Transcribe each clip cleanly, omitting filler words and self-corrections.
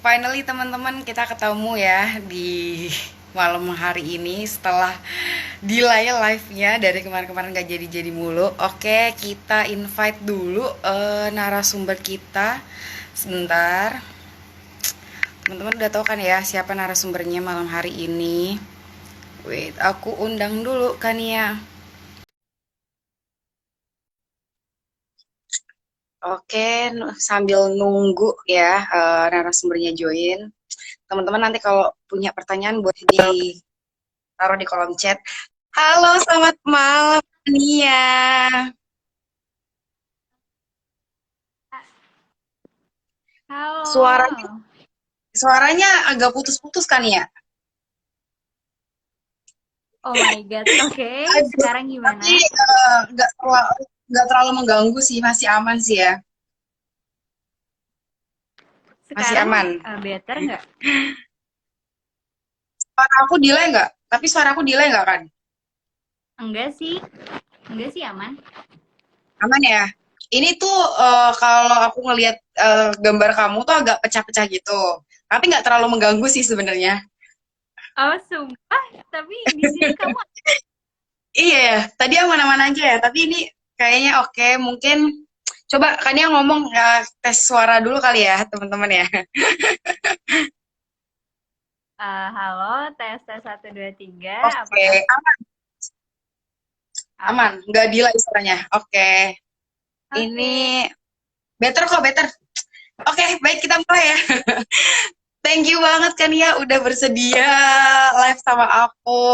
Finally teman-teman kita ketemu ya di malam hari ini setelah delay live-nya dari kemarin-kemarin gak jadi-jadi mulu. Oke, kita invite dulu narasumber kita. Sebentar. Teman-teman udah tahu kan ya siapa narasumbernya malam hari ini? Wait, aku undang dulu kan ya. Oke, sambil nunggu ya narasumbernya join. Teman-teman nanti kalau punya pertanyaan boleh ditaruh di kolom chat. Halo, selamat malam Nia. Suaranya Halo. suaranya agak putus-putus kan ya? Oh my God. Oke, Aduh, sekarang gimana? tapi nggak terlalu mengganggu sih, masih aman sih ya, masih Sekarang aman. better nggak? Suara aku delay nggak? Tapi suara aku delay nggak kan? Enggak sih. Enggak sih aman. Aman ya. Ini tuh kalau aku ngelihat gambar kamu tuh agak pecah-pecah gitu. Tapi nggak terlalu mengganggu sih sebenarnya. Oh, sumpah. Tapi di sini kamu... Iya ya, tadi aman-aman aja ya. Tapi ini kayaknya oke. Mungkin coba kan yang ngomong tes suara dulu kali ya, teman-teman ya. Halo, tes tes 1, 2, 3. Oke, Apakah... aman. Nggak delay suaranya. Oke, ini Oke. better kok, better. Oke, baik kita mulai ya. Thank you banget kan ya udah bersedia live sama aku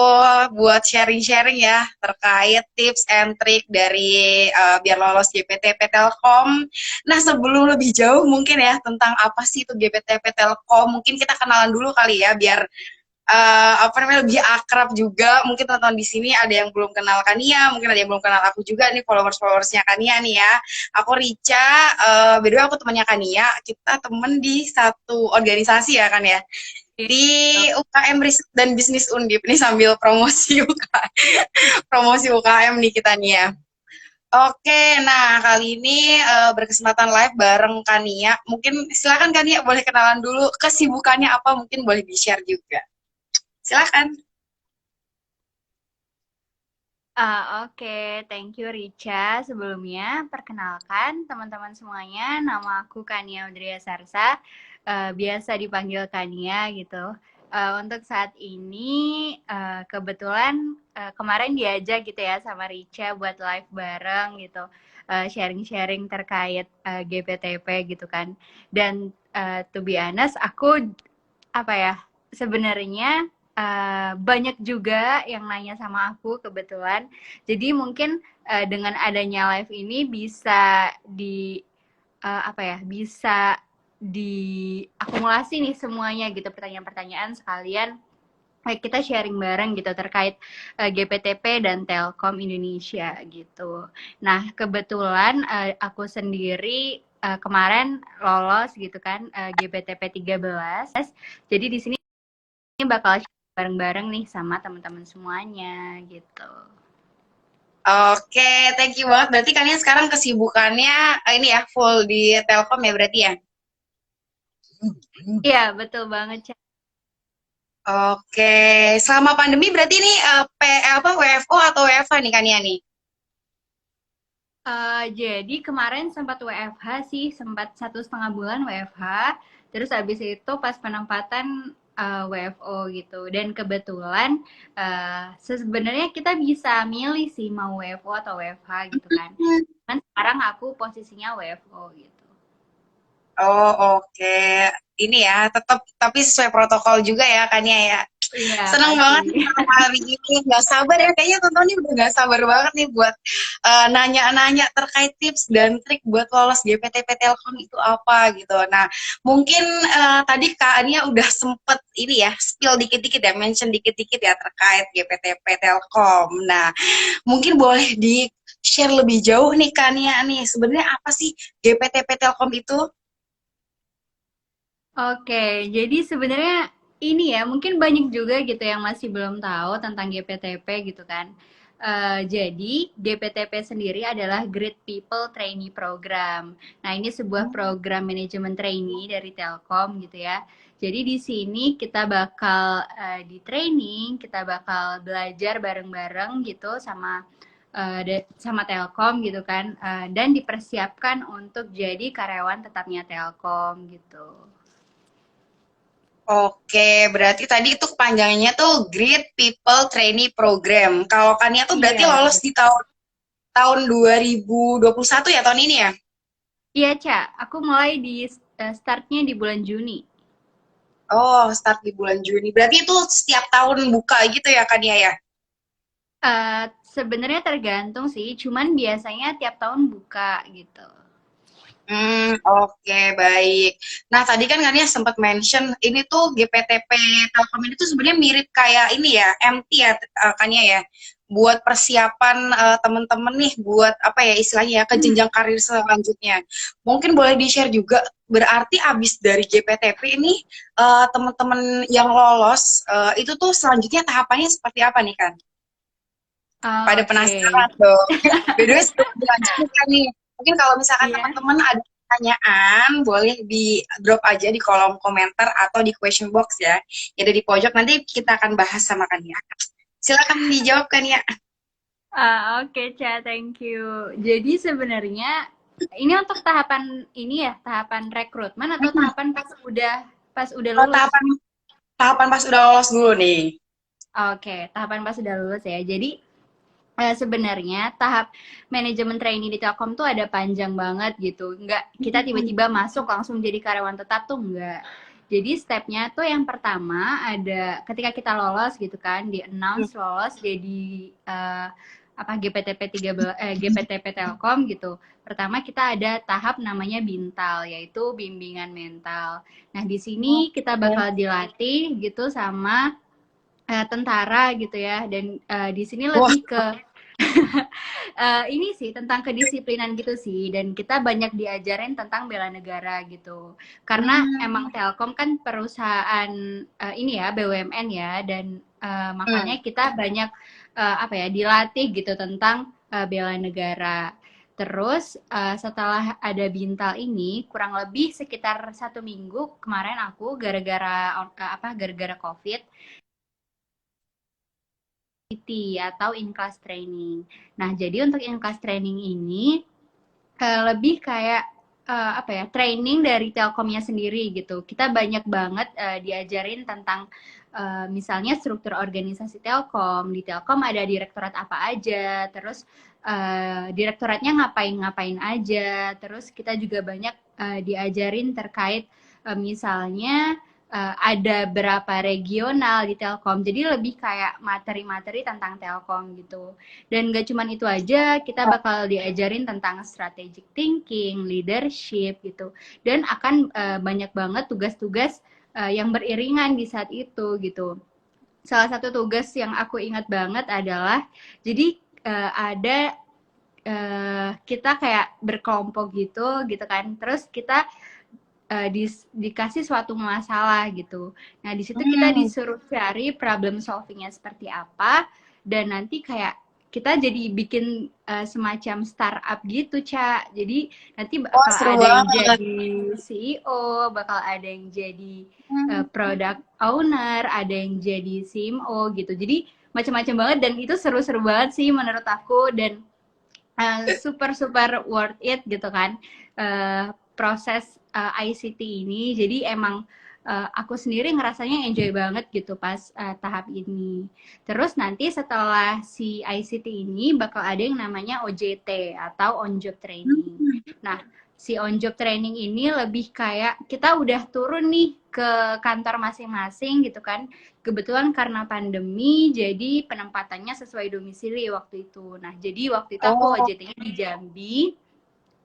buat sharing-sharing ya terkait tips and trick dari biar lolos GPTP Telkom. Nah, sebelum lebih jauh mungkin ya tentang apa sih itu GPTP Telkom, mungkin kita kenalan dulu kali ya biar apa namanya lebih akrab juga. Mungkin teman-teman di sini ada yang belum kenal Kania, mungkin ada yang belum kenal aku juga nih followers-followersnya Kania nih ya. Aku Rica, by the way aku temannya Kania, kita temen di satu organisasi ya kan ya. Di UKM Riset dan Bisnis Undip nih sambil promosi promosi UKM nih kita nih ya. Oke, nah kali ini berkesempatan live bareng Kania. Mungkin silakan Kania boleh kenalan dulu kesibukannya apa, mungkin boleh di-share juga. Silakan. Oke, thank you Richa. Sebelumnya, perkenalkan teman-teman semuanya, nama aku Kania Udria Sarsa, biasa dipanggil Kania gitu. Untuk saat ini, kebetulan kemarin diajak gitu ya sama Richa buat live bareng gitu, sharing-sharing terkait GPTP gitu kan. Dan to be honest, aku apa ya, sebenarnya banyak juga yang nanya sama aku kebetulan. Jadi mungkin dengan adanya live ini bisa apa ya, bisa diakumulasi nih semuanya gitu pertanyaan-pertanyaan sekalian kita sharing bareng gitu terkait GPTP dan Telkom Indonesia gitu. Nah, kebetulan aku sendiri kemarin lolos gitu kan GPTP 13. Jadi di sini bakal bareng-bareng nih sama teman-teman semuanya gitu. Oke, thank you banget. Berarti kalian sekarang kesibukannya ini ya full di Telkom ya berarti ya. Iya, betul banget, Cak. Oke, selama pandemi berarti ini apa WFO atau WFH nih kan ya nih? Jadi kemarin sempat WFH sih, sempat 1,5 bulan WFH. Terus abis itu pas penempatan WFO gitu. Dan kebetulan sebenarnya kita bisa milih sih mau WFO atau WFH gitu kan. Kan sekarang aku posisinya WFO gitu. Oh, oke. Ini ya, tetap tapi sesuai protokol juga ya kan ya. Iya, Seneng pasti. banget nih sama hari ini. Nggak sabar ya, kayaknya tonton nih udah nggak sabar banget nih buat nanya-nanya terkait tips dan trik buat lolos GPTP Telkom itu apa gitu. Nah, mungkin tadi Kak Ania udah sempet ini ya, spill dikit-dikit ya, mention dikit-dikit ya terkait GPTP Telkom. Nah, mungkin boleh di-share lebih jauh nih Kak Ania nih, sebenarnya apa sih GPTP Telkom itu? Oke, jadi sebenarnya ini ya, mungkin banyak juga gitu yang masih belum tahu tentang GPTP gitu kan. Jadi GPTP sendiri adalah Great People Trainee Program. Nah, ini sebuah program manajemen trainee dari Telkom gitu ya. Jadi di sini kita bakal di training, kita bakal belajar bareng-bareng gitu sama Telkom gitu kan, dan dipersiapkan untuk jadi karyawan tetapnya Telkom gitu. Oke, berarti tadi itu kepanjangannya tuh Great People Trainee Program. Kalau Kania tuh berarti Iya, lolos di tahun tahun 2021 ya, tahun ini ya? iya Ca, aku mulai di startnya di bulan Juni. Oh, start di bulan Juni. Berarti itu setiap tahun buka gitu ya, Kania ya? Sebenarnya tergantung sih, cuman biasanya tiap tahun buka gitu. Oke, baik. Nah, tadi kan Kania sempat mention ini tuh GPTP Telkom ini tuh sebenarnya mirip kayak ini ya, MT ya, Kania ya. Buat persiapan teman-teman nih, buat apa ya istilahnya ya, ke jenjang karir selanjutnya. Mungkin boleh di-share juga, berarti abis dari GPTP ini, teman-teman yang lolos, itu tuh selanjutnya tahapannya seperti apa nih, kan? Oh, Pada oke. penasaran dong. By the way, sebelum dilanjutkan nih, mungkin kalau misalkan Iya. teman-teman ada pertanyaan, boleh di drop aja di kolom komentar atau di question box ya. Yang ada di pojok, nanti kita akan bahas sama Kania. Silakan dijawab Kania. Oke, Ca, thank you. Jadi sebenarnya ini untuk tahapan ini ya, tahapan rekrutmen atau tahapan pas udah Kalau lulus? tahapan pas udah lolos dulu nih. Oke, tahapan pas udah lulus ya. Jadi sebenarnya tahap manajemen trainee di Telkom tuh ada panjang banget gitu. Enggak kita tiba-tiba masuk langsung jadi karyawan tetap tuh enggak. Jadi stepnya tuh yang pertama ada ketika kita lolos gitu kan, di announce lolos jadi apa GPTP 13 GPTP Telkom gitu. Pertama kita ada tahap namanya Bintal yaitu bimbingan mental. Nah, di sini kita bakal dilatih gitu sama tentara gitu ya dan di sini Wah, lebih ke ini sih tentang kedisiplinan gitu sih dan kita banyak diajarin tentang bela negara gitu karena emang Telkom kan perusahaan ini ya BUMN ya dan hmm. makanya kita banyak apa ya dilatih gitu tentang bela negara. Terus setelah ada Bintal ini kurang lebih sekitar 1 minggu kemarin aku gara-gara gara-gara COVID atau in-class training. Nah, jadi untuk in-class training ini lebih kayak apa ya training dari Telkomnya sendiri gitu. Kita banyak banget diajarin tentang misalnya struktur organisasi Telkom. Di Telkom ada direktorat apa aja, terus direktoratnya ngapain-ngapain aja. Terus kita juga banyak diajarin terkait misalnya ada berapa regional di Telkom. Jadi lebih kayak materi-materi tentang Telkom gitu. Dan gak cuma itu aja, kita bakal diajarin tentang strategic thinking, leadership gitu. Dan akan banyak banget tugas-tugas yang beriringan di saat itu gitu. Salah satu tugas yang aku ingat banget adalah, jadi ada kita kayak berkelompok gitu kan. Terus kita dikasih suatu masalah gitu. Nah, di situ kita Hmm. disuruh cari problem solvingnya seperti apa, dan nanti kayak kita jadi bikin semacam startup gitu, Ca. Jadi nanti Wah, bakal seru ada yang banget. jadi CEO, bakal ada yang jadi Hmm. product owner, ada yang jadi CMO gitu. Jadi macam-macam banget dan itu seru-seru banget sih menurut aku dan super super worth it gitu kan proses ICT ini jadi emang aku sendiri ngerasanya enjoy banget gitu pas tahap ini terus nanti setelah si ICT ini bakal ada yang namanya OJT atau on job training. Nah, si on job training ini lebih kayak kita udah turun nih ke kantor masing-masing gitu kan. Kebetulan karena pandemi, jadi penempatannya sesuai domisili waktu itu. Nah, jadi waktu itu aku Oh, OJT-nya di Jambi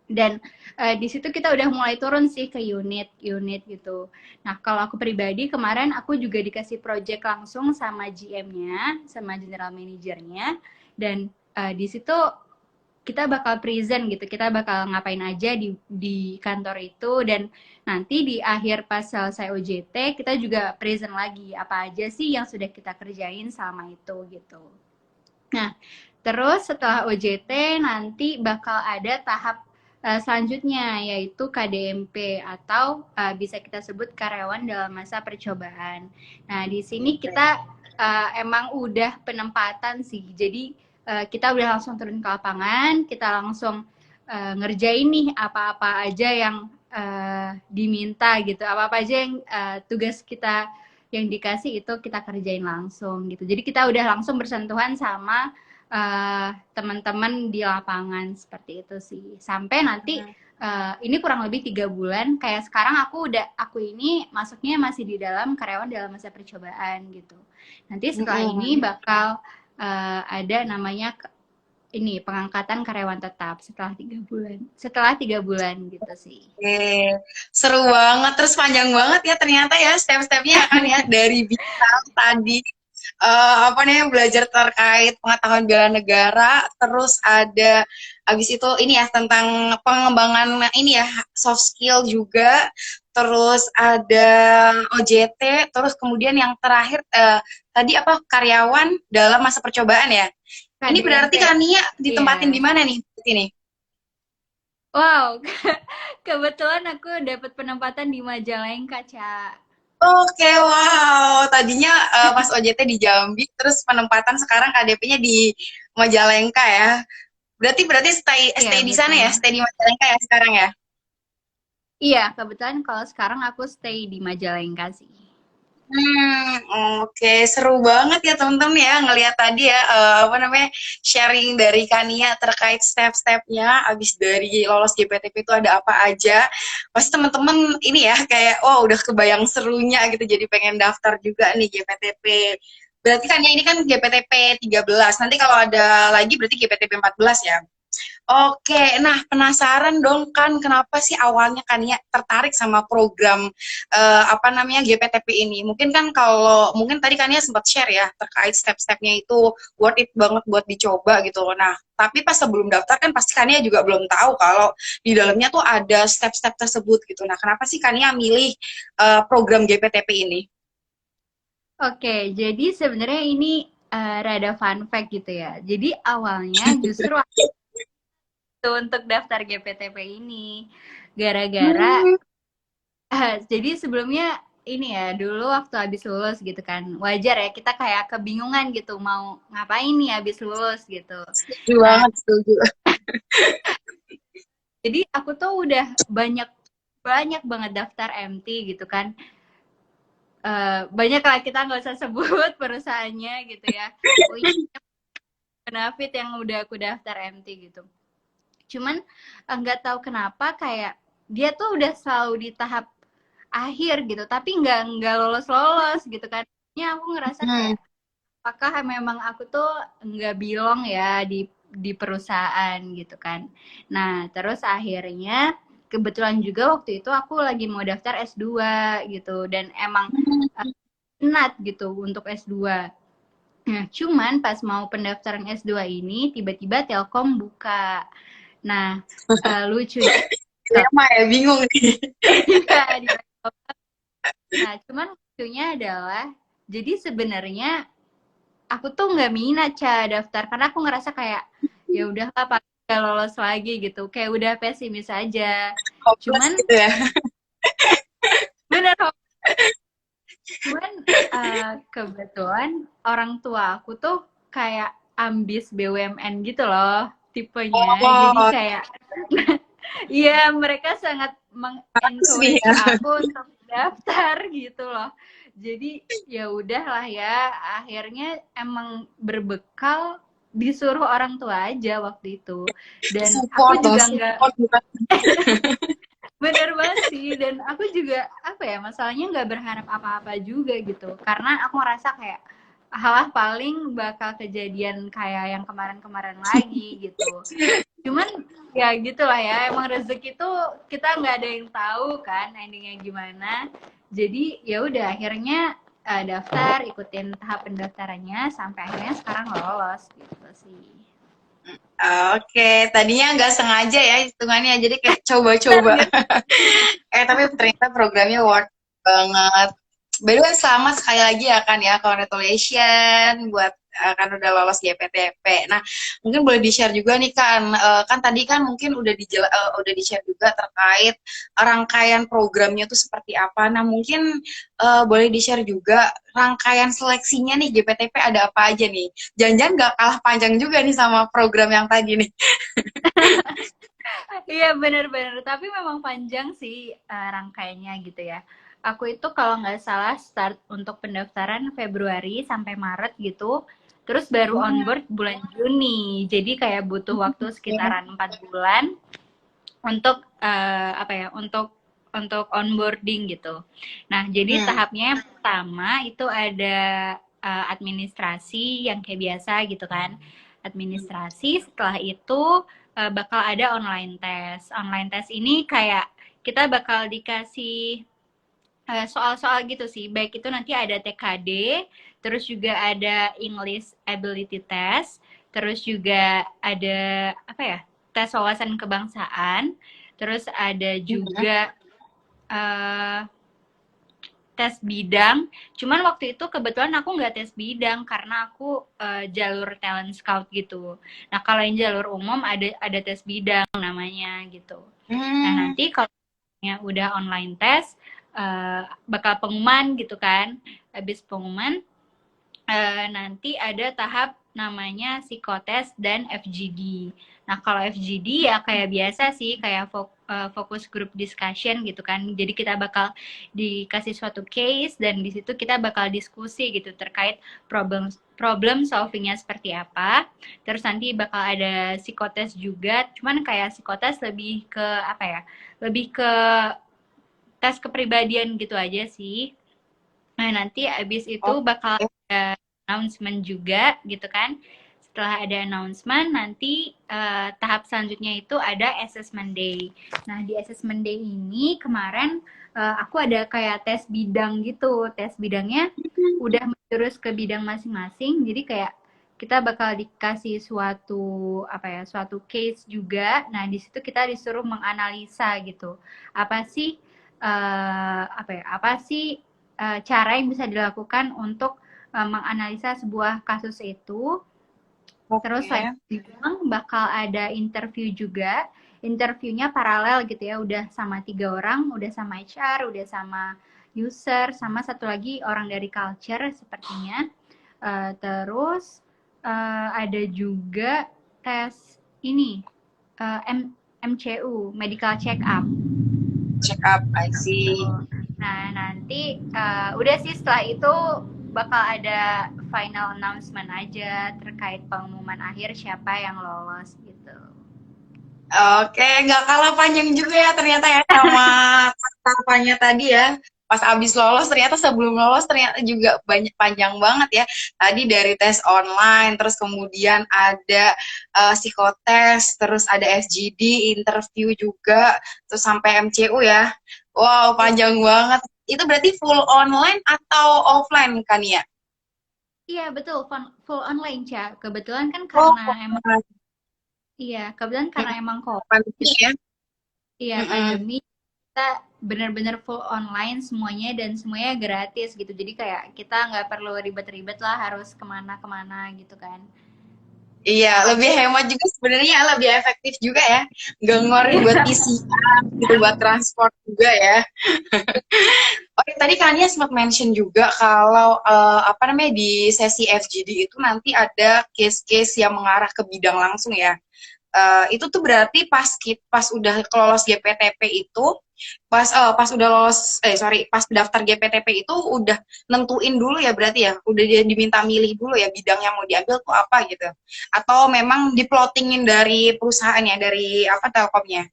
dan di situ kita udah mulai turun sih ke unit-unit gitu. Nah, kalau aku pribadi kemarin aku juga dikasih project langsung sama GM-nya, sama general manajernya dan di situ kita bakal present gitu, kita bakal ngapain aja di kantor itu dan nanti di akhir pas selesai OJT kita juga present lagi apa aja sih yang sudah kita kerjain selama itu gitu. Nah, Terus setelah OJT nanti bakal ada tahap selanjutnya yaitu KDMP atau bisa kita sebut karyawan dalam masa percobaan. Nah, di sini kita emang udah penempatan sih. Jadi kita udah langsung turun ke lapangan, kita langsung ngerjain nih apa-apa aja yang diminta gitu, apa-apa aja yang tugas kita yang dikasih itu kita kerjain langsung gitu. Jadi kita udah langsung bersentuhan sama teman-teman di lapangan seperti itu sih. Sampai nanti ini kurang lebih 3 bulan. Kayak sekarang aku ini masuknya masih di dalam karyawan dalam masa percobaan gitu. Nanti setelah ini bakal ada namanya ini pengangkatan karyawan tetap setelah 3 bulan. Setelah 3 bulan gitu sih. Oke, seru banget, terus panjang banget ya ternyata ya step-stepnya kan ya dari bintang tadi apa nih belajar terkait pengetahuan bela negara, terus ada habis itu ini ya tentang pengembangan ini ya soft skill juga, terus ada OJT, terus kemudian yang terakhir tadi apa karyawan dalam masa percobaan ya. Ini berarti KDMP. Kania ditempatin Iya. di mana nih di sini? Wow, kebetulan aku dapat penempatan di Majalengka, Ca. Oke, wow. Tadinya pas OJT di Jambi, terus penempatan sekarang KDP-nya di Majalengka ya. Berarti Iya, stay di sana ya, betul. stay di Majalengka ya sekarang ya. Iya, kebetulan kalau sekarang aku stay di Majalengka sih. Hmm, oke, seru banget ya teman-teman ya ngelihat tadi ya apa namanya sharing dari Kania terkait step-stepnya abis dari lolos GPTP itu ada apa aja. Pasti teman-teman ini ya kayak oh udah kebayang serunya gitu jadi pengen daftar juga nih GPTP. Berarti kan ya ini kan GPTP 13. Nanti kalau ada lagi berarti GPTP 14 ya. Oke, nah penasaran dong kan kenapa sih awalnya Kania tertarik sama program apa namanya GPTP ini? Mungkin kan kalau mungkin tadi Kania sempat share ya terkait step-stepnya itu worth it banget buat dicoba gitu. Nah, tapi pas sebelum daftar kan pasti Kania juga belum tahu kalau di dalamnya tuh ada step-step tersebut gitu. Nah, kenapa sih Kania milih program GPTP ini? Oke, jadi sebenarnya ini rada fun fact gitu ya. Jadi awalnya justru waktu untuk daftar GPTP ini gara-gara Hmm, jadi sebelumnya ini ya dulu waktu habis lulus gitu kan wajar ya kita kayak kebingungan gitu mau ngapain nih habis lulus gitu. setuju Nah, banget, setuju. jadi aku tuh udah banyak banyak banget daftar MT gitu kan. Banyak lah kita nggak usah sebut perusahaannya gitu ya. Pokoknya benefit yang udah aku daftar MT gitu. Cuman nggak tahu kenapa kayak dia tuh udah selalu di tahap akhir gitu, tapi nggak lolos gitu kan. Ya aku ngerasa Hmm. kayak apakah memang aku tuh nggak belong ya di perusahaan gitu kan. Nah, terus akhirnya kebetulan juga waktu itu aku lagi mau daftar S2 gitu dan emang minat gitu untuk S2. Nah, cuman pas mau pendaftaran S2 ini tiba-tiba Telkom buka. Nah, lucunya Saya mah ya bingung nih. iya di Telkom. Nah, cuman lucunya adalah jadi sebenarnya aku tuh nggak minat daftar karena aku ngerasa kayak ya udahlah paling nggak lolos lagi gitu kayak udah pesimis aja Hopeless cuman gitu ya. bener cuman kebetulan orang tua aku tuh kayak ambis BUMN gitu loh tipenya jadi Oh, kayak iya mereka sangat bagus nih mengencourage ya. aku untuk daftar gitu loh jadi ya udahlah ya akhirnya emang berbekal disuruh orang tua aja waktu itu dan aku Support dong, juga nggak support bukan. bener banget sih dan aku juga apa ya masalahnya nggak berharap apa-apa juga gitu karena aku ngerasa kayak halah paling bakal kejadian kayak yang kemarin-kemarin lagi gitu cuman ya gitulah ya emang rezeki itu kita nggak ada yang tahu kan endingnya gimana jadi ya udah akhirnya daftar ikutin tahap pendaftarannya sampai akhirnya sekarang lolos gitu sih. Oke, tadinya nggak sengaja ya hitungannya, jadi kayak coba-coba. Tapi ternyata programnya worth banget. By the way, selamat sekali lagi ya kan ya, congratulations buat kan udah lolos GPTP. Nah, mungkin boleh di-share juga nih kan, kan tadi kan mungkin udah di-share juga terkait rangkaian programnya tuh seperti apa. Nah, mungkin boleh di-share juga rangkaian seleksinya nih GPTP ada apa aja nih. Jangan-jangan nggak kalah panjang juga nih sama program yang tadi nih. Iya bener-bener, tapi memang panjang sih rangkaiannya gitu ya. Aku itu kalau nggak salah start untuk pendaftaran Februari sampai Maret gitu, terus baru Hmm, onboard bulan Juni. Jadi kayak butuh waktu oke. sekitaran 4 bulan untuk apa ya, untuk onboarding gitu. Nah, jadi Hmm, tahapnya yang pertama itu ada administrasi yang kayak biasa gitu kan. Administrasi, setelah itu bakal ada online test. Online test ini kayak kita bakal dikasih soal-soal gitu sih. Baik itu nanti ada TKD, terus juga ada English Ability Test, terus juga ada apa ya? Tes wawasan kebangsaan, terus ada hmm, juga eh, tes bidang. Cuman waktu itu kebetulan aku nggak tes bidang karena aku jalur talent scout gitu. Nah, kalau yang jalur umum ada tes bidang namanya gitu. Nah, hmm. nanti kalau udah online test bakal pengumuman gitu kan. Habis pengumuman nanti ada tahap namanya psikotes dan FGD. Nah, kalau FGD ya kayak biasa sih, kayak fokus group discussion gitu kan. Jadi kita bakal dikasih suatu case dan di situ kita bakal diskusi gitu terkait problem problem solvingnya seperti apa. Terus nanti bakal ada psikotes juga, cuman kayak psikotes lebih ke apa ya? Lebih ke tes kepribadian gitu aja sih. Nah, nanti abis itu bakal Oke. ada announcement juga gitu kan. Setelah ada announcement, nanti tahap selanjutnya itu ada assessment day. Nah, di assessment day ini kemarin aku ada kayak tes bidang gitu. Tes bidangnya udah terus ke bidang masing-masing. Jadi kayak kita bakal dikasih suatu apa ya, suatu case juga. Nah, di situ kita disuruh menganalisa gitu. Apa sih apa ya? Apa sih cara yang bisa dilakukan untuk menganalisa sebuah kasus itu. Terus selain Oke. itu bakal ada interview juga. Interviewnya paralel gitu ya, udah sama 3 orang, udah sama HR, udah sama user, sama satu lagi orang dari culture sepertinya. Terus ada juga tes ini MCU, medical check up. Check up, I see. Nah, nanti udah sih setelah itu bakal ada final announcement aja terkait pengumuman akhir siapa yang lolos gitu. Oke, nggak kalah panjang juga ya ternyata ya sama tahapannya tadi ya. Pas abis lolos ternyata sebelum lolos ternyata juga banyak panjang banget ya. Tadi dari tes online, terus kemudian ada psikotes, terus ada FGD, interview juga, terus sampai MCU ya. Wow, Iya, panjang banget. Itu berarti full online atau offline kan ya? iya betul, full online, Ca. Kebetulan kan Oh, karena emang online. iya, kebetulan karena emang Pandemi COVID. ya? Iya, Mm-mm. pandemi kita benar-benar full online semuanya dan semuanya gratis gitu. Jadi kayak kita nggak perlu ribet-ribet lah harus kemana-kemana gitu kan. Iya, lebih hemat juga sebenarnya, lebih efektif juga ya. Nggak ngeluarin Iya. buat PCR, gitu, buat transport juga ya. Oke, tadi Kania sempat mention juga kalau apa namanya di sesi FGD itu nanti ada case-case yang mengarah ke bidang langsung ya. Itu tuh berarti pas udah lolos GPTP itu pas udah lolos sorry pas daftar GPTP itu udah nentuin dulu ya berarti ya udah dia diminta milih dulu ya bidang yang mau diambil tuh apa gitu atau memang diplotingin dari perusahaannya dari apa Telkomnya.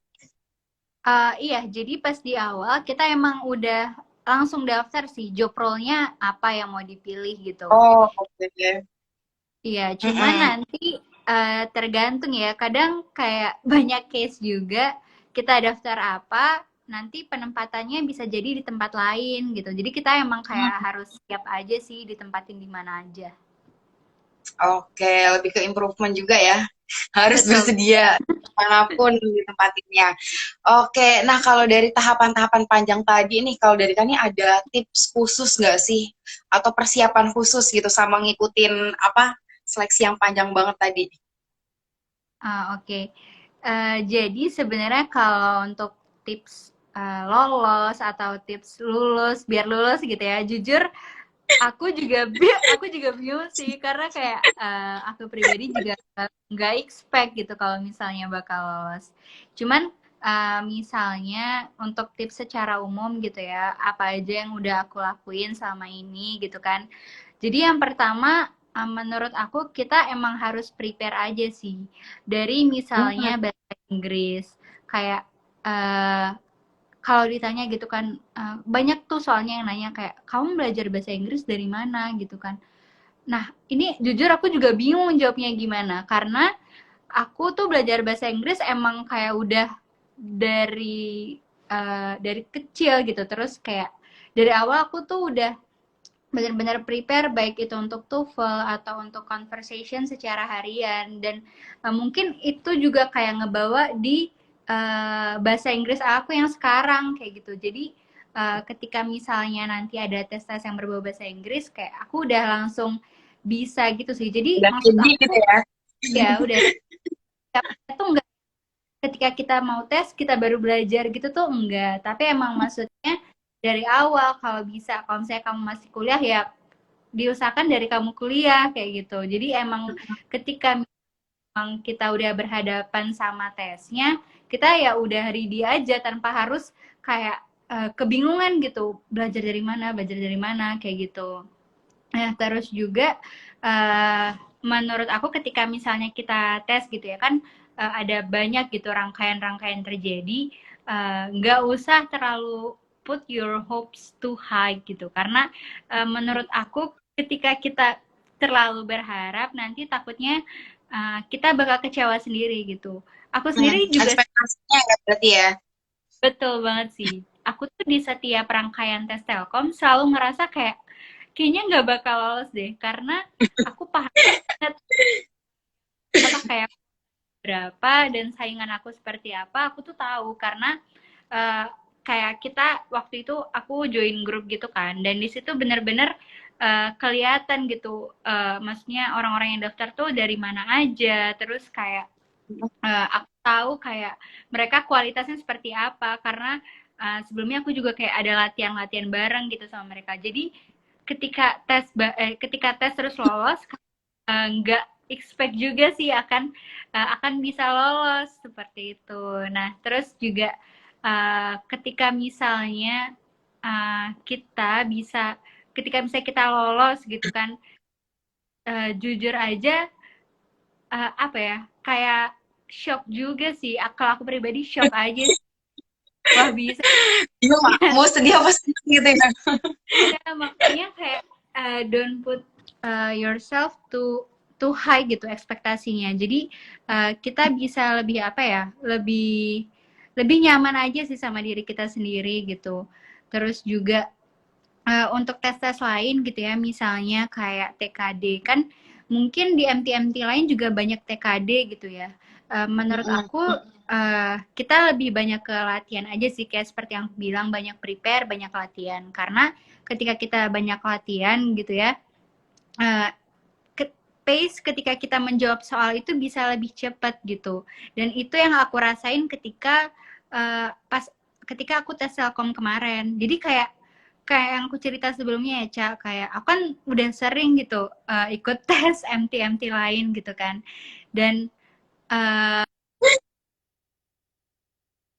Iya, jadi pas di awal kita emang udah langsung daftar sih job role-nya apa yang mau dipilih gitu. Oh oke. Iya, cuman Mm-mm. nanti tergantung ya. Kadang kayak banyak case juga kita daftar apa, nanti penempatannya bisa jadi di tempat lain gitu. Jadi kita emang kayak harus siap aja sih ditempatin di mana aja. Oke, lebih ke improvement juga ya. Harus Betul. bersedia manapun ditempatinnya. Oke, nah kalau dari tahapan-tahapan panjang tadi nih, kalau dari Kani ada tips khusus nggak sih? Atau persiapan khusus gitu sama ngikutin apa? seleksi yang panjang banget tadi. Oke. Jadi sebenarnya kalau untuk tips lolos atau tips lulus biar lulus gitu ya, jujur aku juga bingung sih karena kayak aku pribadi juga nggak expect gitu kalau misalnya bakal lolos. Cuman misalnya untuk tips secara umum gitu ya, apa aja yang udah aku lakuin selama ini gitu kan. Jadi yang pertama, menurut aku kita emang harus prepare aja sih. Dari Hmm, misalnya bahasa Inggris. Kayak kalau ditanya gitu kan, banyak tuh soalnya yang nanya kayak, kamu belajar bahasa Inggris dari mana gitu kan. Nah, ini jujur aku juga bingung jawabnya gimana. Karena aku tuh belajar bahasa Inggris emang kayak udah dari kecil gitu. Terus kayak dari awal aku tuh udah benar-benar prepare baik itu untuk TOEFL atau untuk conversation secara harian dan mungkin itu juga kayak ngebawa di bahasa Inggris aku yang sekarang kayak gitu. Jadi ketika misalnya nanti ada tes-tes yang berbau bahasa Inggris kayak aku udah langsung bisa gitu sih. Jadi udah maksud tinggi gitu aku ya. ya udah itu enggak ketika kita mau tes kita baru belajar gitu tuh enggak. Tapi emang maksudnya dari awal kalau bisa kalau misalnya kamu masih kuliah ya diusahakan dari kamu kuliah kayak gitu. Jadi emang ketika memang kita udah berhadapan sama tesnya, kita ya udah ready aja tanpa harus kayak kebingungan gitu, belajar dari mana kayak gitu. Nah, terus juga menurut aku ketika misalnya kita tes gitu ya kan ada banyak gitu rangkaian-rangkaian terjadi, nggak usah terlalu put your hopes too high gitu karena menurut aku ketika kita terlalu berharap nanti takutnya kita bakal kecewa sendiri gitu. Aku sendiri juga Ekspektasinya ya berarti ya. betul banget sih. Aku tuh di setiap rangkaian tes Telkom selalu ngerasa kayak kayaknya nggak bakal lolos deh karena aku paham banget apa kayak berapa dan saingan aku seperti apa aku tuh tahu karena uh, kayak kita waktu itu aku join grup gitu kan dan di situ bener-bener kelihatan gitu maksudnya orang-orang yang daftar tuh dari mana aja terus kayak aku tahu kayak mereka kualitasnya seperti apa karena sebelumnya aku juga kayak ada latihan-latihan bareng gitu sama mereka jadi ketika tes terus lolos nggak expect juga sih akan bisa lolos seperti itu. Nah, terus juga ketika misalnya kita bisa ketika misalnya kita lolos gitu kan, jujur aja apa ya kayak shock juga sih. Kalau aku pribadi shock aja. Wah bisa Bingung mau sedih apa senang gitu ya. ya makanya kayak don't put yourself too high gitu ekspektasinya. Jadi kita bisa lebih apa ya? Lebih lebih nyaman aja sih sama diri kita sendiri gitu. Terus juga untuk tes-tes lain gitu ya, misalnya kayak TKD kan mungkin di MT-MT lain juga banyak TKD gitu ya. Menurut aku kita lebih banyak ke latihan aja sih kayak seperti yang aku bilang banyak prepare, banyak latihan. Karena ketika kita banyak latihan gitu ya, uh, pace ketika kita menjawab soal itu bisa lebih cepat gitu. Dan itu yang aku rasain pas ketika aku tes Telkom kemarin. Jadi kayak kayak yang aku cerita sebelumnya ya, Cak, kayak aku kan udah sering gitu ikut tes MT-MT lain gitu kan. Dan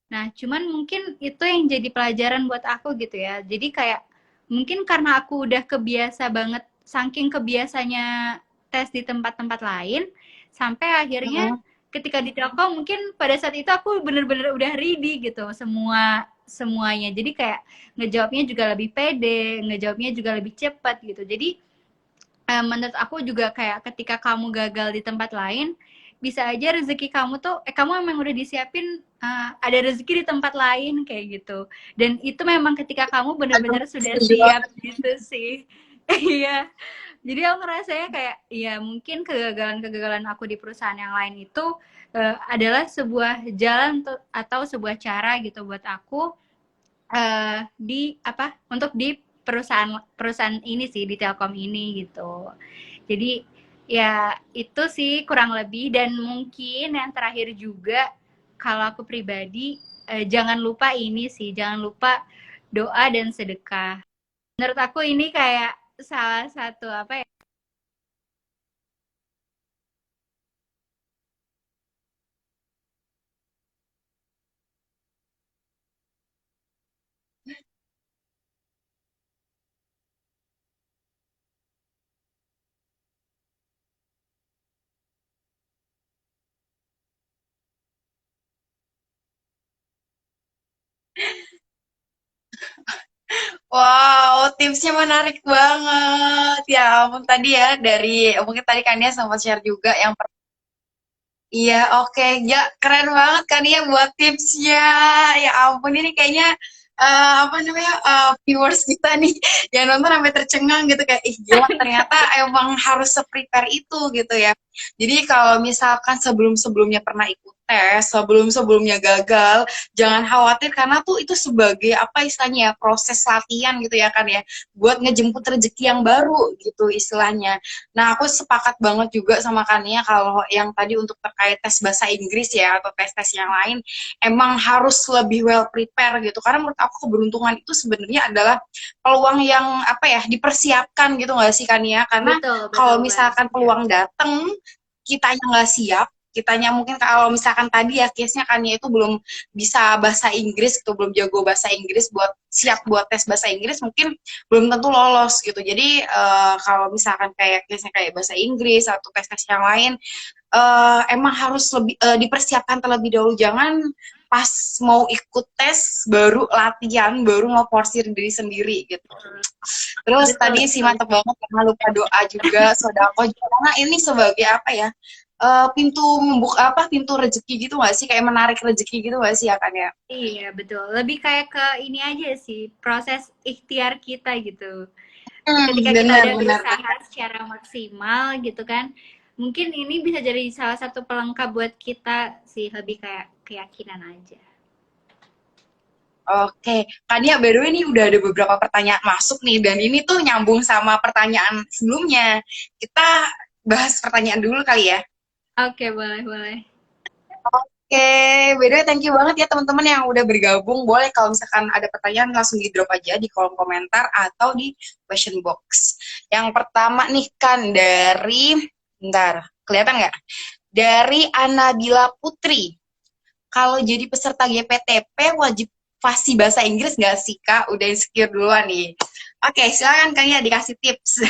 nah, cuman mungkin itu yang jadi pelajaran buat aku gitu ya. Jadi kayak mungkin karena aku udah kebiasa banget, saking kebiasanya tes di tempat-tempat lain, sampai akhirnya ketika di Telkom mungkin pada saat itu aku bener-bener udah ready gitu semuanya. Jadi kayak ngejawabnya juga lebih pede, ngejawabnya juga lebih cepat gitu. Jadi menurut aku juga kayak ketika kamu gagal di tempat lain, bisa aja rezeki kamu tuh kamu emang udah disiapin ada rezeki di tempat lain kayak gitu. Dan itu memang ketika kamu Aduh, benar-benar sudah setuju siap banget. gitu sih. Iya. Jadi aku ngerasanya kayak ya mungkin kegagalan-kegagalan aku di perusahaan yang lain itu adalah sebuah jalan atau sebuah cara gitu buat aku di apa untuk di perusahaan perusahaan ini sih di Telkom ini gitu. Jadi Ya, itu sih kurang lebih. Dan mungkin yang terakhir juga, kalau aku pribadi, jangan lupa ini sih, jangan lupa doa dan sedekah. Menurut aku ini kayak salah satu apa ya? Wow, tipsnya menarik banget. Ya ampun tadi ya dari mungkin tadi kan dia sempat share juga yang iya, oke. Ya, keren banget kan ya buat tipsnya. Ya ampun, ini kayaknya apa namanya viewers kita nih yang nonton sampai tercengang gitu kayak ih gila ternyata emang harus se-prepare itu gitu ya. Jadi kalau misalkan sebelum-sebelumnya pernah ikut tes, sebelum-sebelumnya gagal, jangan khawatir karena tuh itu sebagai apa istilahnya ya proses latihan gitu ya kan ya buat ngejemput rezeki yang baru gitu istilahnya. Nah, aku sepakat banget juga sama Kania kalau yang tadi untuk terkait tes bahasa Inggris ya atau tes-tes yang lain emang harus lebih well prepare gitu. Karena menurut aku keberuntungan itu sebenarnya adalah peluang yang apa ya dipersiapkan gitu nggak sih Kania? Karena Betul, kalau betul banget. misalkan Ya. peluang dateng kitanya nggak siap, kitanya mungkin kalau misalkan tadi ya case-nya Kania itu belum bisa bahasa Inggris itu belum jago bahasa Inggris buat siap buat tes bahasa Inggris mungkin belum tentu lolos gitu. Jadi kalau misalkan kayak case-nya kayak bahasa Inggris atau tes-tes yang lain emang harus lebih dipersiapkan terlebih dahulu. Jangan pas mau ikut tes baru latihan, baru ngeforsir diri sendiri gitu. Terus Betul, tadi sih betul. mantep banget karena lupa doa juga, sodako juga. Karena ini sebagai apa ya? Pintu membuka apa pintu rezeki gitu gak sih kayak menarik rezeki gitu gak sih ya kan ya. Iya, betul. Lebih kayak ke ini aja sih, proses ikhtiar kita gitu. Ketika kita Benar udah benar berusaha secara maksimal gitu kan, mungkin ini bisa jadi salah satu pelengkap buat kita sih, lebih kayak keyakinan aja. Oke, kan ya by the way ini udah ada beberapa pertanyaan masuk nih dan ini tuh nyambung sama pertanyaan sebelumnya. Kita bahas pertanyaan dulu kali ya. Oke, boleh, boleh. Oke, by the way thank you banget ya teman-teman yang udah bergabung. Boleh kalau misalkan ada pertanyaan langsung di drop aja di kolom komentar atau di question box. Yang pertama nih kan dari, bentar, kelihatan nggak? Dari Anabila Putri. Kalau jadi peserta GPTP wajib fasih bahasa Inggris nggak sih Kak? Udah insecure duluan nih. Oke, silakan Kak ya dikasih tips.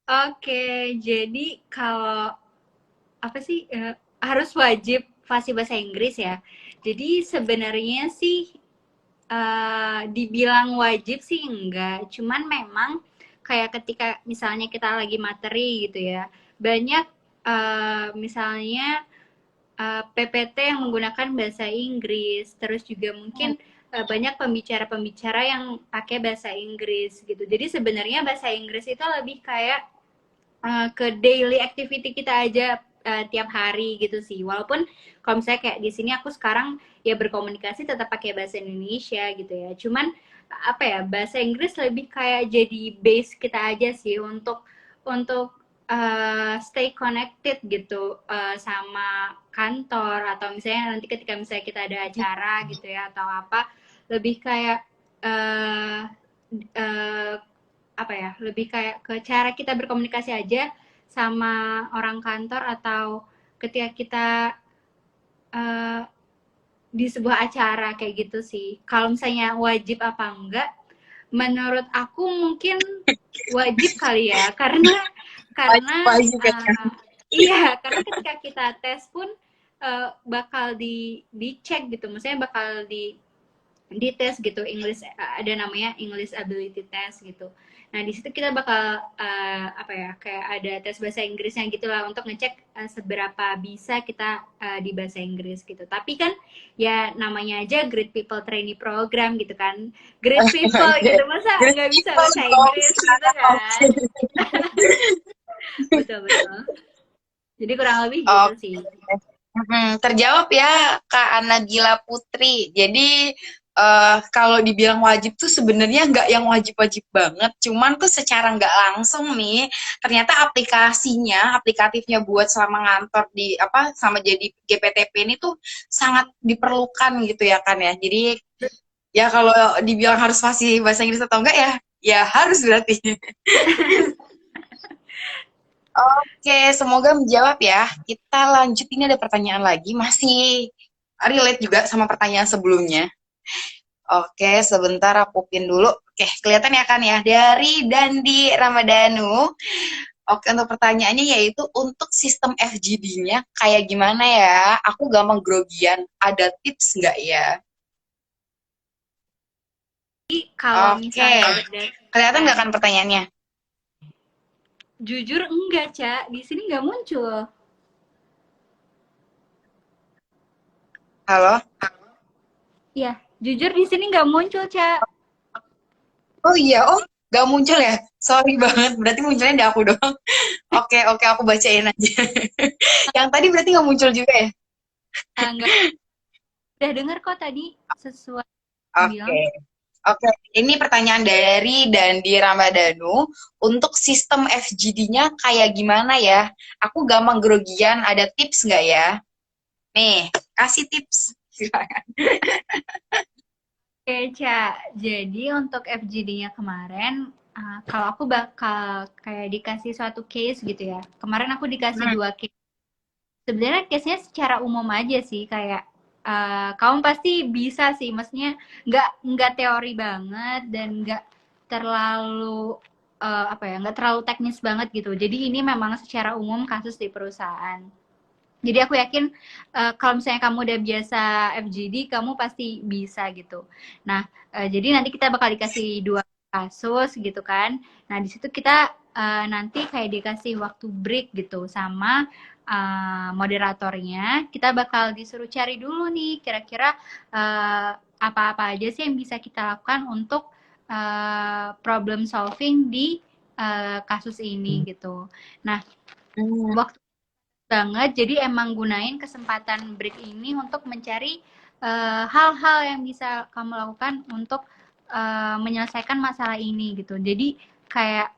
Oke, jadi kalau apa sih harus wajib fasih bahasa Inggris ya. Jadi sebenarnya sih dibilang wajib sih enggak, cuman memang kayak ketika misalnya kita lagi materi gitu ya, banyak misalnya PPT yang menggunakan bahasa Inggris, terus juga mungkin banyak pembicara-pembicara yang pakai bahasa Inggris gitu. Jadi sebenarnya bahasa Inggris itu lebih kayak ke daily activity kita aja tiap hari gitu sih. Walaupun kalau misalnya kayak di sini aku sekarang ya berkomunikasi tetap pakai bahasa Indonesia gitu ya. Cuman apa ya bahasa Inggris lebih kayak jadi base kita aja sih untuk stay connected gitu sama kantor atau misalnya nanti ketika misalnya kita ada acara gitu ya atau apa lebih kayak uh, uh, apa ya lebih kayak ke cara kita berkomunikasi aja sama orang kantor atau ketika kita uh, di sebuah acara kayak gitu sih. Kalau misalnya wajib apa enggak, menurut aku mungkin wajib kali ya, karena Wajib ya. iya, karena ketika kita tes pun bakal dicek gitu, maksudnya bakal di tes gitu English ada namanya English Ability Test gitu. Nah di situ kita bakal apa ya kayak ada tes bahasa Inggrisnya gitulah untuk ngecek seberapa bisa kita di bahasa Inggris gitu. Tapi kan ya namanya aja Great People Trainee Program gitu kan. Great people Oke. gitu masa Great nggak bisa people bahasa dong Inggris gitu sekarang. kan. Oke. Betul betul. Jadi kurang lebih gitu Oke. sih. Terjawab ya Kak Anabila Putri. Jadi kalau dibilang wajib tuh sebenarnya nggak yang wajib-wajib banget, cuman tuh secara nggak langsung nih, ternyata aplikasinya, aplikatifnya buat selama ngantor di apa sama jadi GPTP ini tuh sangat diperlukan gitu ya kan ya. Jadi ya kalau dibilang harus fasih bahasa Inggris atau enggak ya, ya harus berarti. Oke, semoga menjawab ya. Kita lanjut, ini ada pertanyaan lagi, masih relate juga sama pertanyaan sebelumnya. Oke, sebentar aku pin dulu. Oke, kelihatan ya kan ya, dari Dandi Ramadhanu. Oke, untuk pertanyaannya yaitu untuk sistem FGD-nya kayak gimana ya? Aku gampang grogian, ada tips nggak ya? Jadi kalau Oke, misalnya kelihatan berdasarkan, nggak kan pertanyaannya? jujur enggak, Ca. Di sini nggak muncul. Halo? Iya, jujur di sini nggak muncul, Ca. Oh iya, oh nggak muncul ya? Sorry banget, berarti munculnya di aku doang. Oke, oke, aku bacain aja. Yang tadi berarti nggak muncul juga ya? Nggak, udah denger kok tadi sesuai yang bilang. Oke. Oke, ini pertanyaan dari Dandi Ramadhanu. Untuk sistem FGD-nya kayak gimana ya? Aku gampang grogian, ada tips nggak ya? Nih, kasih tips. Silakan. Oke, Ca. Jadi untuk FGD-nya kemarin, kalau aku bakal kayak dikasih suatu case gitu ya. Kemarin aku dikasih Hmm, dua case. Sebenarnya case-nya secara umum aja sih, kayak kamu pasti bisa sih, maksudnya nggak teori banget dan nggak terlalu apa ya, nggak terlalu teknis banget gitu. Jadi ini memang secara umum kasus di perusahaan. Jadi aku yakin kalau misalnya kamu udah biasa FGD, kamu pasti bisa gitu. Nah, jadi nanti kita bakal dikasih dua kasus gitu kan. Nah, di situ kita nanti kayak dikasih waktu break gitu sama moderatornya. Kita bakal disuruh cari dulu nih kira-kira apa-apa aja sih yang bisa kita lakukan untuk problem solving di kasus ini gitu. Nah, hmm, waktu banget. Jadi emang gunain kesempatan break ini untuk mencari hal-hal yang bisa kamu lakukan untuk menyelesaikan masalah ini gitu. Jadi kayak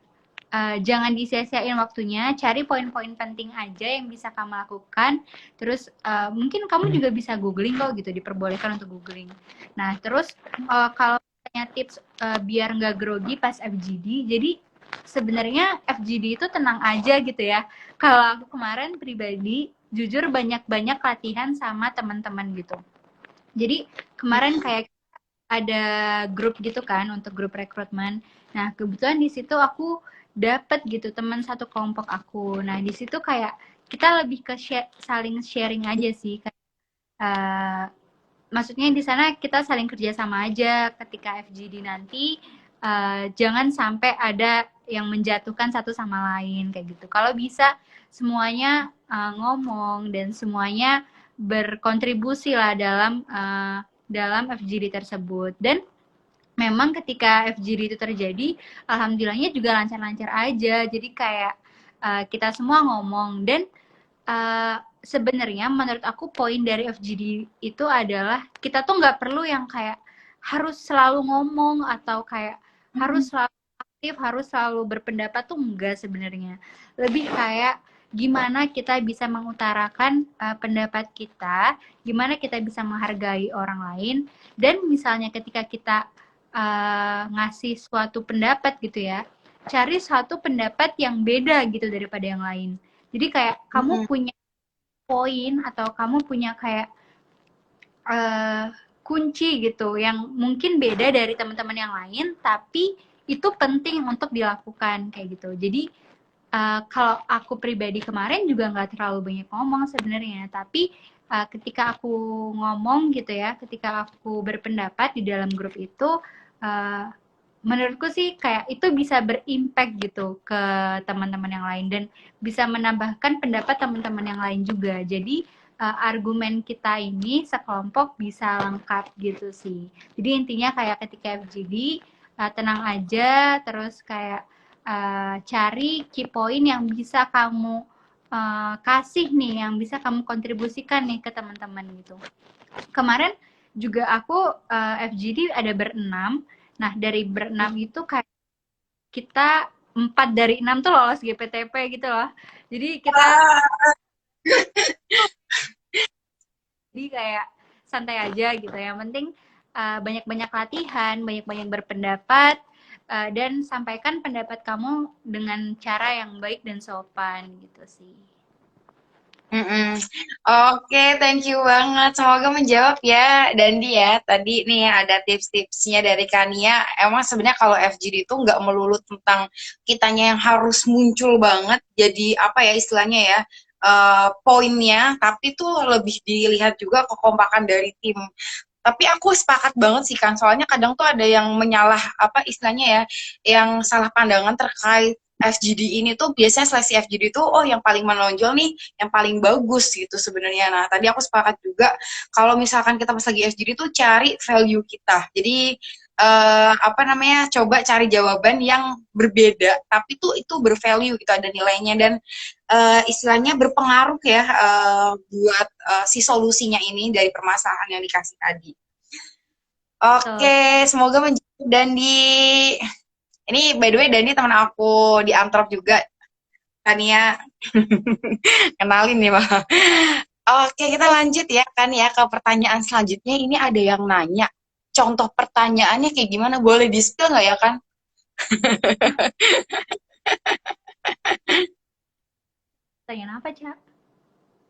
jangan disia-siain waktunya, cari poin-poin penting aja yang bisa kamu lakukan. Terus mungkin kamu juga bisa googling kok gitu, diperbolehkan untuk googling. Nah, terus kalau misalnya tips biar nggak grogi pas FGD, jadi sebenarnya FGD itu tenang aja gitu ya. Kalau aku kemarin pribadi, jujur banyak-banyak latihan sama teman-teman gitu. Jadi kemarin hmm, kayak ada grup gitu kan untuk grup rekrutmen. Nah, kebetulan di situ aku dapet gitu teman satu kelompok aku. Nah, di situ kayak kita lebih ke saling sharing aja sih. Uh, Maksudnya di sana kita saling kerja sama aja ketika FGD nanti jangan sampai ada yang menjatuhkan satu sama lain kayak gitu. Kalau bisa semuanya ngomong dan semuanya berkontribusi lah dalam FGD tersebut. Dan memang ketika FGD itu terjadi, alhamdulillahnya juga lancar-lancar aja. Jadi kayak kita semua ngomong dan sebenarnya menurut aku poin dari FGD itu adalah kita tuh nggak perlu yang kayak harus selalu ngomong atau kayak hmm, harus selalu aktif, harus selalu berpendapat tuh enggak sebenarnya. Lebih kayak gimana kita bisa mengutarakan pendapat kita, gimana kita bisa menghargai orang lain, dan misalnya ketika kita ngasih suatu pendapat gitu ya, cari suatu pendapat yang beda gitu daripada yang lain. Jadi kayak kamu hmm. punya poin atau kamu punya kayak kunci gitu yang mungkin beda dari teman-teman yang lain, tapi itu penting untuk dilakukan kayak gitu. Jadi kalau aku pribadi kemarin juga nggak terlalu banyak ngomong sebenarnya, tapi ketika aku ngomong gitu ya, ketika aku berpendapat di dalam grup itu, uh, menurutku sih kayak itu bisa berimpact gitu ke teman-teman yang lain dan bisa menambahkan pendapat teman-teman yang lain juga. Jadi argumen kita ini sekelompok bisa lengkap gitu sih. Jadi intinya kayak ketika FGD tenang aja, terus kayak cari key point yang bisa kamu kasih nih, yang bisa kamu kontribusikan nih ke teman-teman gitu. Kemarin juga aku FGD ada berenam. Nah, dari berenam itu kayak kita 4 dari 6 tuh lolos GPTP gitu loh. Jadi kita Wah. jadi kayak santai aja gitu. Yang penting banyak-banyak latihan, banyak-banyak berpendapat, dan sampaikan pendapat kamu dengan cara yang baik dan sopan gitu sih. Mm-mm. Oke, thank you banget. Semoga menjawab ya, Dandi ya. Tadi nih ada tips-tipsnya dari Kania. Emang sebenarnya kalau FGD itu nggak melulu tentang kitanya yang harus muncul banget. Jadi apa ya istilahnya ya, poinnya. Tapi tuh lebih dilihat juga kekompakan dari tim. Tapi aku sepakat banget sih kan, soalnya kadang tuh ada yang menyalah apa istilahnya ya, yang salah pandangan terkait FGD ini tuh biasanya seleksi FGD itu oh yang paling menonjol nih, yang paling bagus gitu sebenarnya. Nah tadi aku sepakat juga kalau misalkan kita pas lagi FGD tuh cari value kita. Jadi apa namanya coba cari jawaban yang berbeda tapi tuh itu bervalue gitu ada nilainya dan istilahnya berpengaruh ya buat si solusinya ini dari permasalahan yang dikasih tadi. Tuh. Oke, semoga menjawab Dandi. Ini by the way Dandi teman aku di Antrop juga, Kania. Kenalin nih, Pak. Oke, kita lanjut ya kan ya ke pertanyaan selanjutnya. Ini ada yang nanya, contoh pertanyaannya kayak gimana? Boleh di-spill nggak ya kan? Pertanyaan apa, Cak?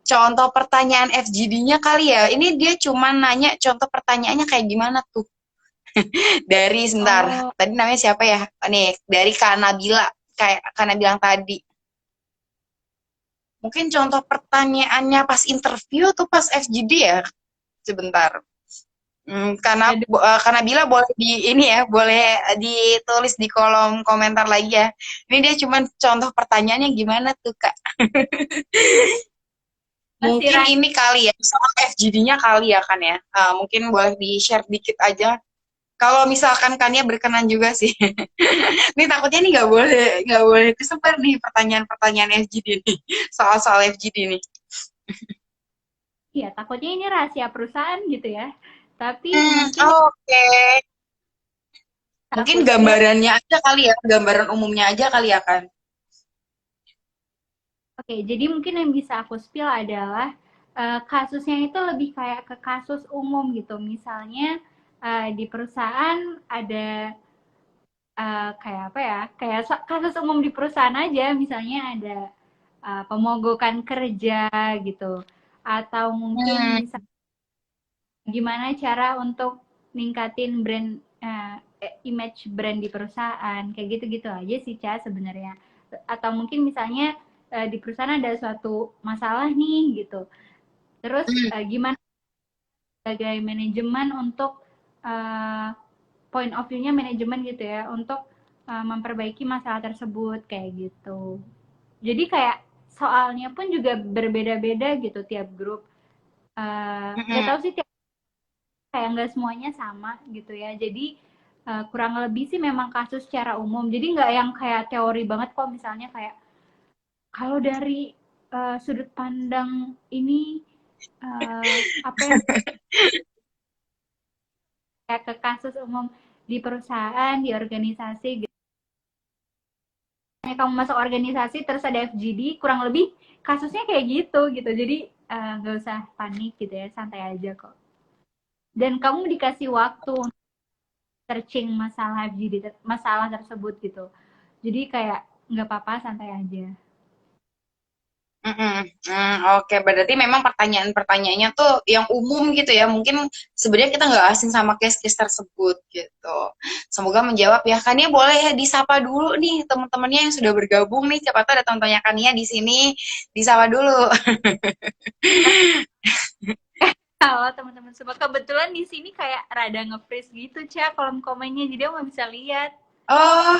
Contoh pertanyaan FGD-nya kali ya. Ini dia cuma nanya contoh pertanyaannya kayak gimana tuh. Dari sebentar, Oh, tadi namanya siapa ya? Nih, dari Kak Nabila. Kayak Kak Nabila bilang tadi. Mungkin contoh pertanyaannya pas interview tuh pas FGD ya? Sebentar. aduh, Karena Bila boleh di ini ya, boleh ditulis di kolom komentar lagi ya. Ini dia cuma contoh pertanyaannya gimana tuh Kak? masih Mungkin ini kali ya, soal FGD-nya kali ya kan ya. Mungkin boleh di-share dikit aja. Kalau misalkan Kania berkenan juga sih. Ini takutnya nih nggak boleh kesebar nih pertanyaan-pertanyaan FGD nih. Soal-soal FGD nih. ya takutnya ini rahasia perusahaan gitu ya. Tapi mungkin Oke. Mungkin aku spill. gambarannya aja kali ya, gambaran umumnya aja kali ya kan. Oke, jadi mungkin yang bisa aku spill adalah kasusnya itu lebih kayak ke kasus umum gitu. Misalnya di perusahaan ada kayak apa ya? Kayak kasus umum di perusahaan aja. Misalnya ada pemogokan kerja gitu, atau mungkin Hmm, misalnya gimana cara untuk ningkatin brand image brand di perusahaan kayak gitu-gitu aja sih Ca sebenarnya. Atau mungkin misalnya di perusahaan ada suatu masalah nih gitu, terus hmm, gimana sebagai manajemen untuk uh, point of view-nya manajemen gitu ya untuk memperbaiki masalah tersebut kayak gitu. Jadi kayak soalnya pun juga berbeda-beda gitu tiap grup. Nggak hmm. tahu sih kayak nggak semuanya sama gitu ya. Jadi kurang lebih sih memang kasus secara umum. Jadi nggak yang kayak teori banget kok misalnya kayak kalau dari sudut pandang ini apa yang kayak ke kasus umum di perusahaan, di organisasi gitu. Kamu masuk organisasi terus ada FGD, kurang lebih kasusnya kayak gitu gitu. Jadi nggak usah panik gitu ya, santai aja kok. Dan kamu dikasih waktu searching masalah FGD, masalah tersebut gitu. Jadi kayak nggak apa-apa, santai aja. Mm-mm. Oke, berarti memang pertanyaan-pertanyaannya tuh yang umum gitu ya. Mungkin sebenarnya kita nggak asing sama case-case tersebut gitu. Semoga menjawab ya. Kania boleh ya disapa dulu nih teman-temannya yang sudah bergabung nih. Siapa tahu ada teman-temannya Kania di sini. Disapa dulu. Halo teman-teman semua, kebetulan di sini kayak rada nge-freeze gitu Cak kolom komennya, jadi aku nggak bisa lihat. Oh,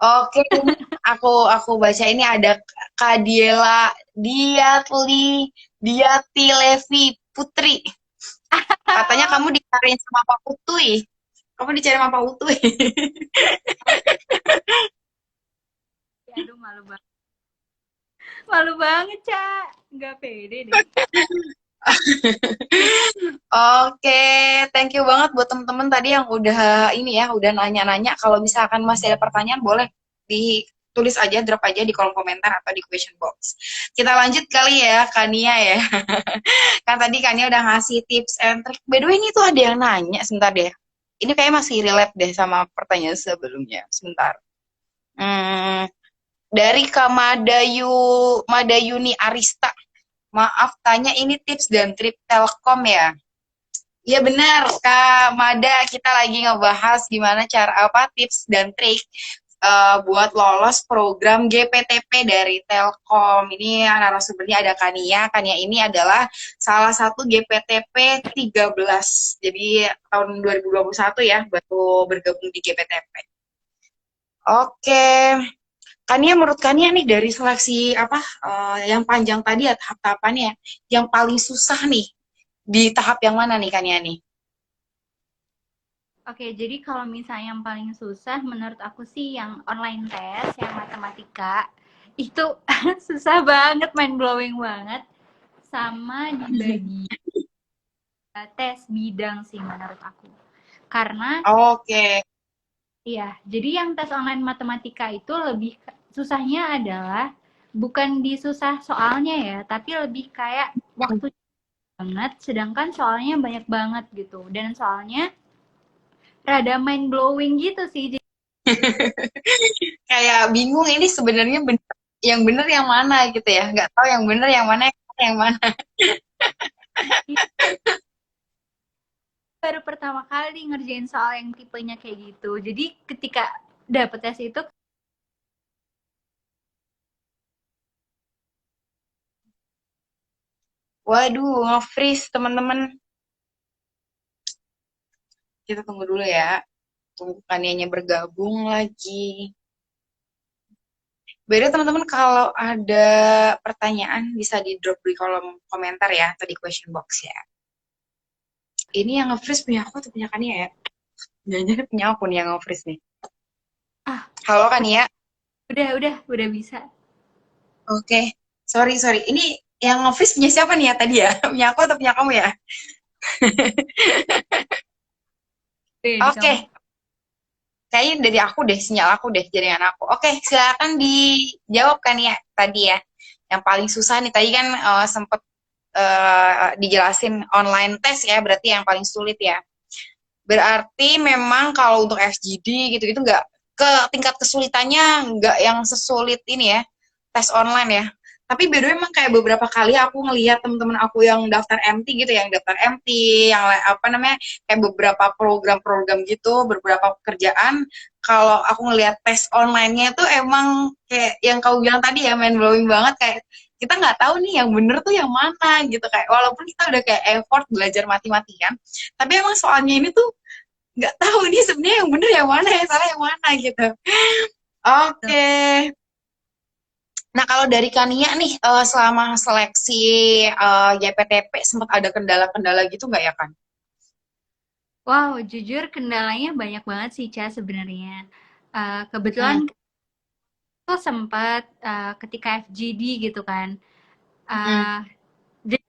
oke. Aku baca ini ada Kadiela Diati Levi Putri. Katanya kamu dicariin sama Pak Utui. Kamu dicari sama Pak Utui. Aduh, malu banget Cak, nggak pede deh. Oke, thank you banget buat temen-temen tadi yang udah ini ya, udah nanya-nanya. Kalau misalkan masih ada pertanyaan, boleh ditulis aja, drop aja di kolom komentar atau di question box. Kita lanjut kali ya, Kania ya. Kan tadi Kania udah ngasih tips and trick. By the way, ini tuh ada yang nanya, sebentar deh. Ini kayak masih relate deh sama pertanyaan sebelumnya. Sebentar. Hmm, dari Kak Madayuni Arista. Maaf, tanya ini tips dan trik Telkom ya? Iya benar, Kak Mada. Kita lagi ngebahas gimana cara apa tips dan trik buat lolos program GPTP dari Telkom. Ini narasumbernya ada Kania. Kania ini adalah salah satu GPTP 13. Jadi tahun 2021 ya, baru bergabung di GPTP. Oke. Kania, menurut Kania nih dari seleksi apa yang panjang tadi ya tahap-tahapannya, yang paling susah nih di tahap yang mana nih Kania nih? Oke, jadi kalau misalnya yang paling susah menurut aku sih yang online test, yang matematika, itu susah banget, mind blowing banget. Sama di bagian tes bidang sih menurut aku. Karena, Oke. iya, jadi yang tes online matematika itu lebih susahnya adalah bukan di susah soalnya ya, tapi lebih kayak waktu banget, sedangkan soalnya banyak banget gitu. Dan soalnya rada mind blowing gitu sih. Kayak bingung ini sebenarnya yang bener yang mana gitu ya, nggak tahu yang bener yang mana yang mana. Jadi baru pertama kali ngerjain soal yang tipenya kayak gitu. Jadi ketika dapet tes itu, Waduh, nge-freeze teman-teman. Kita tunggu dulu ya, tunggu Kanianya bergabung lagi. Beda teman-teman, kalau ada pertanyaan bisa di drop di kolom komentar ya atau di question box ya. Ini yang nge-freeze punya aku atau punya Kania ya? Jangan-jangan punya aku nih yang nge-freeze nih. ah Halo Kania. udah bisa. Oke. Sorry. Ini yang nge-freeze punya siapa nih ya tadi ya? Punya aku atau punya kamu ya? Deh di kamu. Oke. Kayaknya dari aku deh, sinyal aku deh, jaringan aku. Oke, silakan dijawab kan ya tadi ya. Yang paling susah nih, tadi kan sempet dijelasin online test ya, berarti yang paling sulit ya. Berarti memang kalau untuk FGD gitu-gitu nggak, ke tingkat kesulitannya nggak yang sesulit ini ya, tes online ya. Tapi beda memang kayak beberapa kali aku ngelihat teman-teman aku yang daftar MT gitu, yang daftar MT, yang apa namanya, kayak beberapa program-program gitu, beberapa pekerjaan, kalau aku ngelihat tes online-nya tuh emang kayak yang kau bilang tadi ya, mind blowing banget, kayak kita nggak tahu nih yang bener tuh yang mana gitu, kayak walaupun kita udah kayak effort belajar mati-matian, tapi emang soalnya ini tuh nggak tahu ini sebenarnya yang bener yang mana, yang salah yang mana gitu. Oke. Nah kalau dari Kania nih selama seleksi YPTP sempat ada kendala-kendala gitu nggak ya kan? Wow, jujur kendalanya banyak banget sih, Ca, sebenarnya. Kebetulan Hmm. tuh sempat ketika FGD gitu kan. Hmm. Uh, jadi,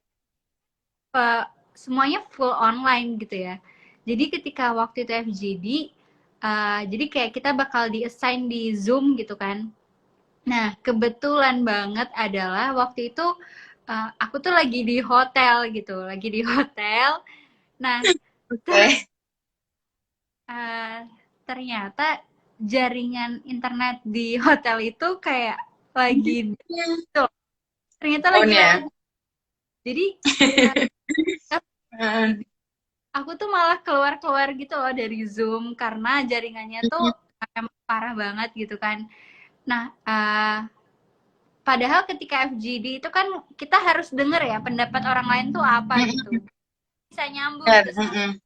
semuanya full online gitu ya. Jadi ketika waktu itu FGD, jadi kayak kita bakal di-assign di Zoom gitu kan. Nah, kebetulan banget adalah waktu itu aku tuh lagi di hotel gitu, lagi di hotel. Nah, terus Oke. uh, ternyata jaringan internet di hotel itu kayak lagi tuh, ternyata Oh lagi ya. lewat. Jadi aku tuh malah keluar-keluar gitu loh dari Zoom karena jaringannya tuh emang parah banget gitu kan. Nah, padahal ketika FGD itu kan kita harus denger ya pendapat orang lain tuh apa gitu. Bisa nyambung gitu sama.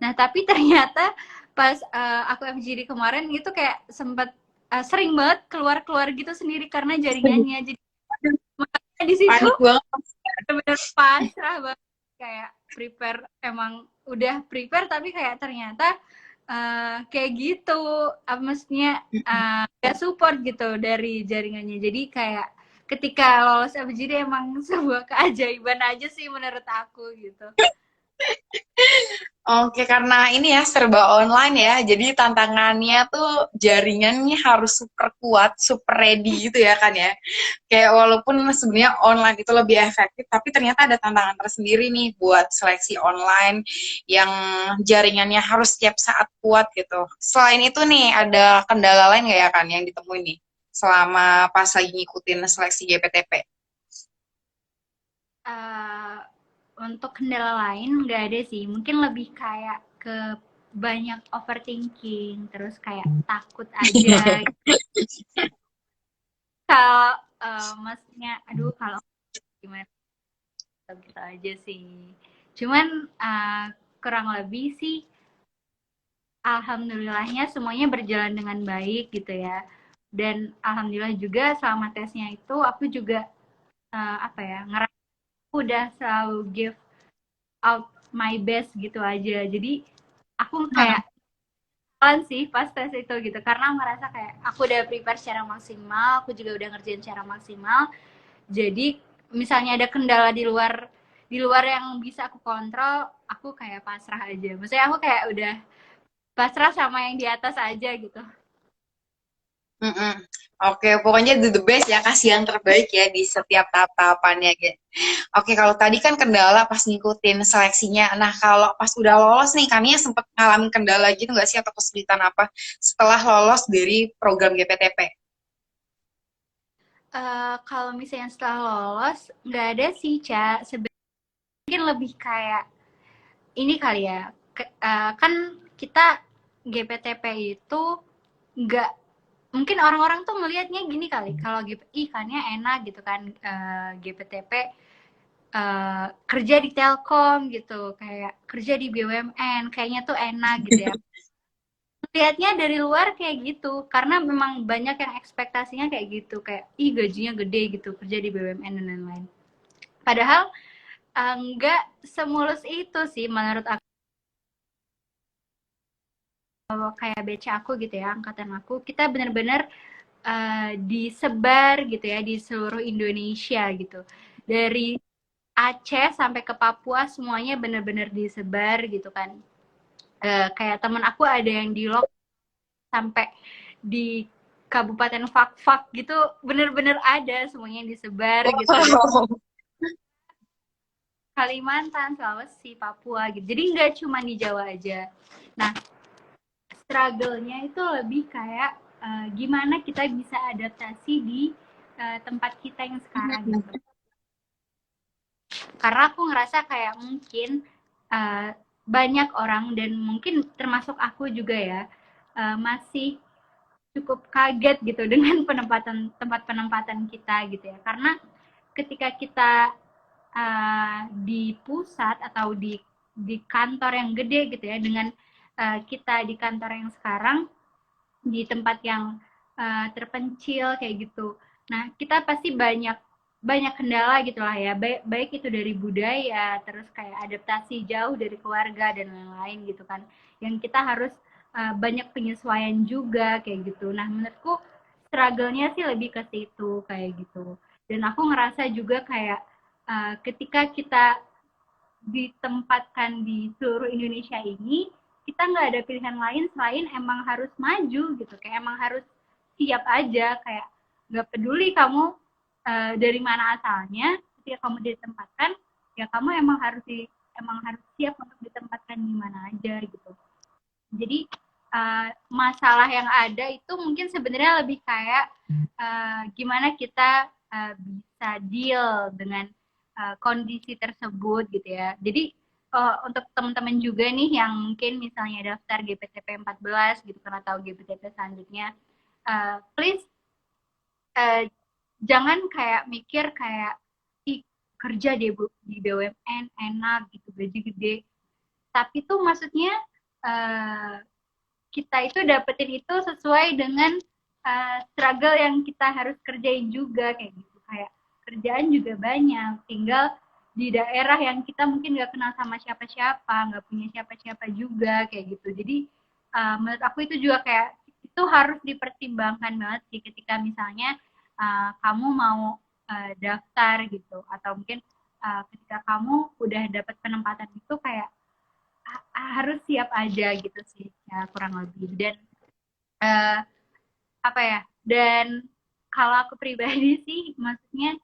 Nah, tapi ternyata pas aku FGD kemarin itu kayak sempat sering banget keluar-keluar gitu sendiri karena jaringannya. Jadi makanya di situ Panik banget. benar-benar pasrah banget, kayak prepare, emang udah prepare tapi kayak ternyata kayak gitu, apa maksudnya, nggak support gitu dari jaringannya. Jadi kayak ketika lolos FGD emang sebuah keajaiban aja sih menurut aku gitu. Oke, karena ini ya serba online ya, jadi tantangannya tuh jaringannya harus super kuat, super ready gitu ya kan ya. Kayak walaupun sebenarnya online itu lebih efektif, tapi ternyata ada tantangan tersendiri nih buat seleksi online yang jaringannya harus setiap saat kuat gitu. Selain itu nih, ada kendala lain nggak ya kan yang ditemuin nih selama pas lagi ngikutin seleksi GPTP? Eh, untuk kendala lain nggak ada sih, mungkin lebih kayak ke banyak overthinking, terus kayak takut aja. Kalau maksudnya, aduh kalau gimana gitu aja sih. Cuman kurang lebih sih alhamdulillahnya semuanya berjalan dengan baik gitu ya. Dan alhamdulillah juga selama tesnya itu aku juga apa ya, ngerasa aku udah selalu give out my best gitu aja. Jadi aku Hmm. kayak pelan sih pas tes itu gitu, karena merasa kayak aku udah prepare secara maksimal, aku juga udah ngerjain secara maksimal. Jadi misalnya ada kendala di luar yang bisa aku kontrol, aku kayak pasrah aja. Maksudnya aku kayak udah pasrah sama yang di atas aja gitu. Mm-mm. Oke, pokoknya do the best ya, kasih yang terbaik ya di setiap tahap-tahapannya gitu. Oke, kalau tadi kan kendala pas ngikutin seleksinya. Nah, kalau pas udah lolos nih, Kania sempat ngalamin kendala gitu nggak sih atau kesulitan apa setelah lolos dari program GPTP? Kalau misalnya setelah lolos, nggak ada sih, Ca. Sebenarnya mungkin lebih kayak ini kali ya. Kan kita GPTP itu nggak, mungkin orang-orang tuh melihatnya gini kali, kalau ikannya enak gitu kan, GPTP kerja di Telkom gitu, kayak kerja di BUMN, kayaknya tuh enak gitu ya. Lihatnya dari luar kayak gitu, karena memang banyak yang ekspektasinya kayak gitu, kayak ih gajinya gede gitu kerja di BUMN dan lain-lain. Padahal nggak semulus itu sih menurut aku. Kalau kayak BC aku gitu ya, angkatan aku, kita benar-benar disebar gitu ya di seluruh Indonesia gitu. Dari Aceh sampai ke Papua semuanya benar-benar disebar gitu kan. Kayak temen aku ada yang di sampai di Kabupaten Fak-Fak gitu, bener-bener ada semuanya disebar gitu, dan Wow. Kalimantan, Sulawesi, Papua gitu. Jadi nggak cuma di Jawa aja. Nah, struggle-nya itu lebih kayak gimana kita bisa adaptasi di tempat kita yang sekarang gitu. Karena aku ngerasa kayak mungkin uh, banyak orang, dan mungkin termasuk aku juga ya, masih cukup kaget gitu dengan tempat penempatan kita gitu ya, karena ketika kita di pusat atau di kantor yang gede gitu ya, dengan kita di kantor yang sekarang di tempat yang terpencil kayak gitu. Nah, kita pasti banyak banyak kendala gitulah ya, baik itu dari budaya, terus kayak adaptasi jauh dari keluarga dan lain-lain gitu kan, yang kita harus banyak penyesuaian juga kayak gitu. Nah, menurutku struggle-nya sih lebih ke situ kayak gitu. Dan aku ngerasa juga kayak ketika kita ditempatkan di seluruh Indonesia ini, kita nggak ada pilihan lain selain emang harus maju gitu, kayak emang harus siap aja, kayak nggak peduli kamu dari mana asalnya, ketika kamu ditempatkan ya kamu emang harus siap untuk ditempatkan di mana aja gitu. Jadi masalah yang ada itu mungkin sebenarnya lebih kayak gimana kita bisa deal dengan kondisi tersebut gitu ya. Jadi untuk teman-teman juga nih yang mungkin misalnya daftar GPTP 14 gitu kan, atau GPTP selanjutnya, please jangan kayak mikir kayak ih kerja di BUMN enak gitu, gaji gede. Tapi tuh maksudnya uh, kita itu dapetin itu sesuai dengan struggle yang kita harus kerjain juga kayak gitu. Kayak kerjaan juga banyak, tinggal di daerah yang kita mungkin nggak kenal sama siapa-siapa, nggak punya siapa-siapa juga kayak gitu. Jadi menurut aku itu juga kayak itu harus dipertimbangkan banget sih ketika misalnya kamu mau daftar gitu, atau mungkin ketika kamu udah dapat penempatan itu kayak harus siap aja gitu sih ya, kurang lebih. Dan uh, apa ya, dan kalau aku pribadi sih maksudnya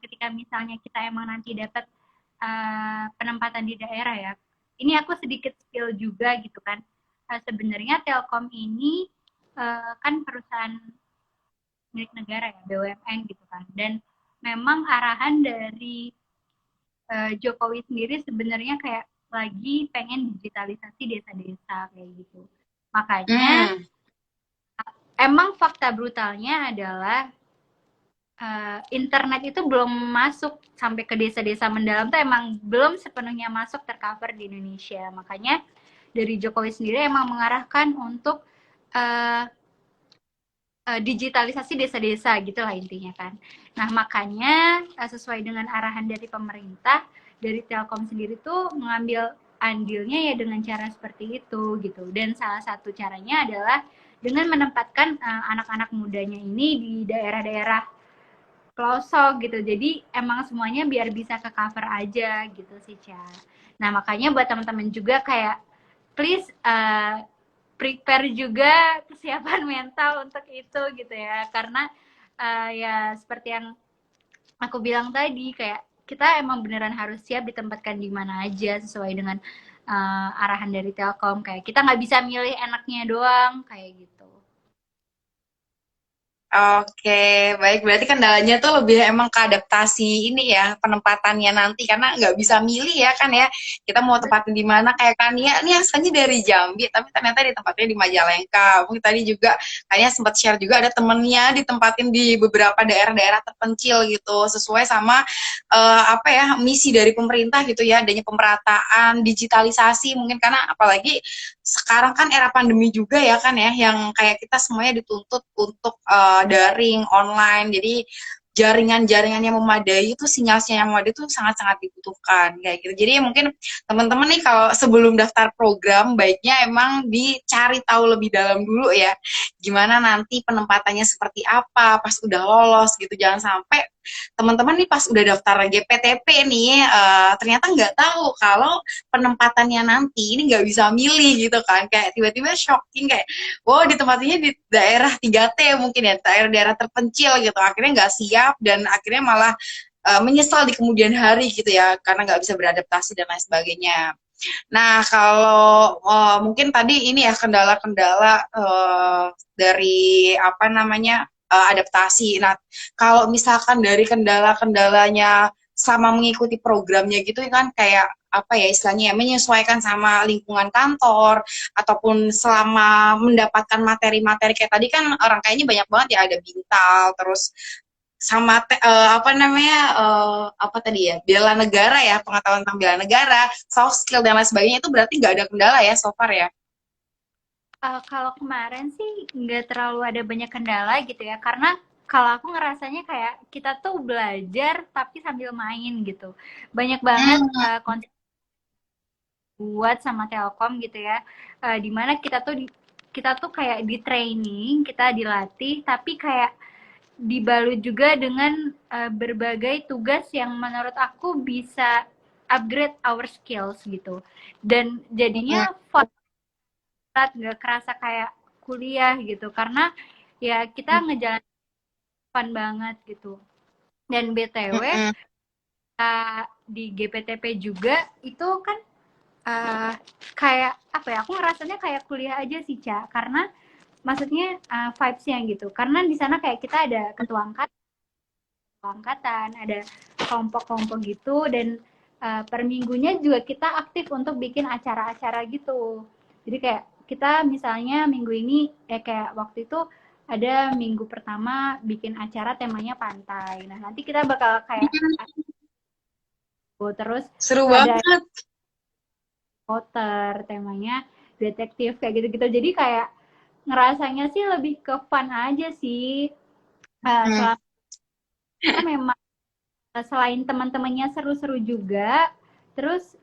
ketika misalnya kita emang nanti dapat penempatan di daerah ya, ini aku sedikit spill juga gitu kan. Sebenarnya Telkom ini kan perusahaan milik negara ya, BUMN gitu kan, dan memang arahan dari Jokowi sendiri sebenarnya kayak lagi pengen digitalisasi desa-desa kayak gitu. Makanya Hmm. emang fakta brutalnya adalah internet itu belum masuk sampai ke desa-desa mendalam, tuh emang belum sepenuhnya masuk tercover di Indonesia. Makanya dari Jokowi sendiri emang mengarahkan untuk uh, digitalisasi desa-desa gitulah intinya kan. Nah makanya sesuai dengan arahan dari pemerintah, dari Telkom sendiri tuh mengambil andilnya ya dengan cara seperti itu gitu. Dan salah satu caranya adalah dengan menempatkan anak-anak mudanya ini di daerah-daerah pelosok gitu. Jadi emang semuanya biar bisa ke cover aja gitu sih, Ca. Nah, makanya buat teman-teman juga kayak please prepare juga kesiapan mental untuk itu gitu ya. Karena ya seperti yang aku bilang tadi, kayak kita emang beneran harus siap ditempatkan di mana aja sesuai dengan arahan dari Telkom. Kayak kita nggak bisa milih enaknya doang kayak gitu. Oke, baik. Berarti kendalanya tuh lebih emang ke adaptasi ini ya, penempatannya nanti. Karena nggak bisa milih ya kan ya. Kita mau tempatin di mana, kayak Kania, ini asalnya dari Jambi, tapi ternyata ditempatnya di Majalengka. Mungkin tadi juga, Kania sempat share juga ada temennya ditempatin di beberapa daerah-daerah terpencil gitu. Sesuai sama, apa ya, misi dari pemerintah gitu ya, adanya pemerataan, digitalisasi mungkin. Karena apalagi sekarang kan era pandemi juga ya kan ya, yang kayak kita semuanya dituntut untuk daring, online. Jadi jaringan-jaringan yang memadai itu, sinyal-sinyal yang memadai itu sangat-sangat dibutuhkan kayak gitu. Jadi mungkin teman-teman nih kalau sebelum daftar program baiknya emang dicari tahu lebih dalam dulu ya, gimana nanti penempatannya seperti apa pas udah lolos gitu. Jangan sampai teman-teman nih pas udah daftar GPTP nih ternyata nggak tahu kalau penempatannya nanti ini nggak bisa milih gitu kan, kayak tiba-tiba shocking kayak wow ditempatinya di daerah 3T mungkin ya, daerah-daerah terpencil gitu, akhirnya nggak siap dan akhirnya malah menyesal di kemudian hari gitu ya, karena nggak bisa beradaptasi dan lain sebagainya. Nah, kalau mungkin tadi ini ya kendala-kendala dari apa namanya adaptasi. Nah, kalau misalkan dari kendala-kendalanya sama mengikuti programnya gitu kan, kayak apa ya istilahnya ya, menyesuaikan sama lingkungan kantor ataupun selama mendapatkan materi-materi kayak tadi kan orang kayaknya banyak banget ya, ada Bintal terus sama apa namanya apa tadi ya, bela negara ya, pengetahuan tentang bela negara, soft skill dan lain sebagainya, itu berarti nggak ada kendala ya so far ya. Kalau kemarin sih nggak terlalu ada banyak kendala gitu ya, karena kalau aku ngerasanya kayak kita tuh belajar tapi sambil main gitu. Banyak banget Hmm. konsep buat sama Telkom gitu ya, dimana kita tuh kayak di training, kita dilatih, tapi kayak dibalut juga dengan berbagai tugas yang menurut aku bisa upgrade our skills gitu. Dan jadinya fun, nggak kerasa kayak kuliah gitu, karena ya kita ngejalan fun banget gitu. Dan BTW di GPTP juga itu kan kayak apa ya, aku ngerasanya kayak kuliah aja sih Ca, karena maksudnya vibes-nya gitu, karena di sana kayak kita ada ketua angkatan, ada kelompok-kelompok gitu, dan per minggunya juga kita aktif untuk bikin acara-acara gitu. Jadi kayak kita misalnya minggu ini kayak waktu itu ada minggu pertama bikin acara temanya pantai. Nah, nanti kita bakal kayak terus Seru ada banget. Potter temanya detektif kayak gitu-gitu. Jadi kayak ngerasanya sih lebih ke fun aja sih. Hmm. Selama memang selain teman-temannya seru-seru juga, terus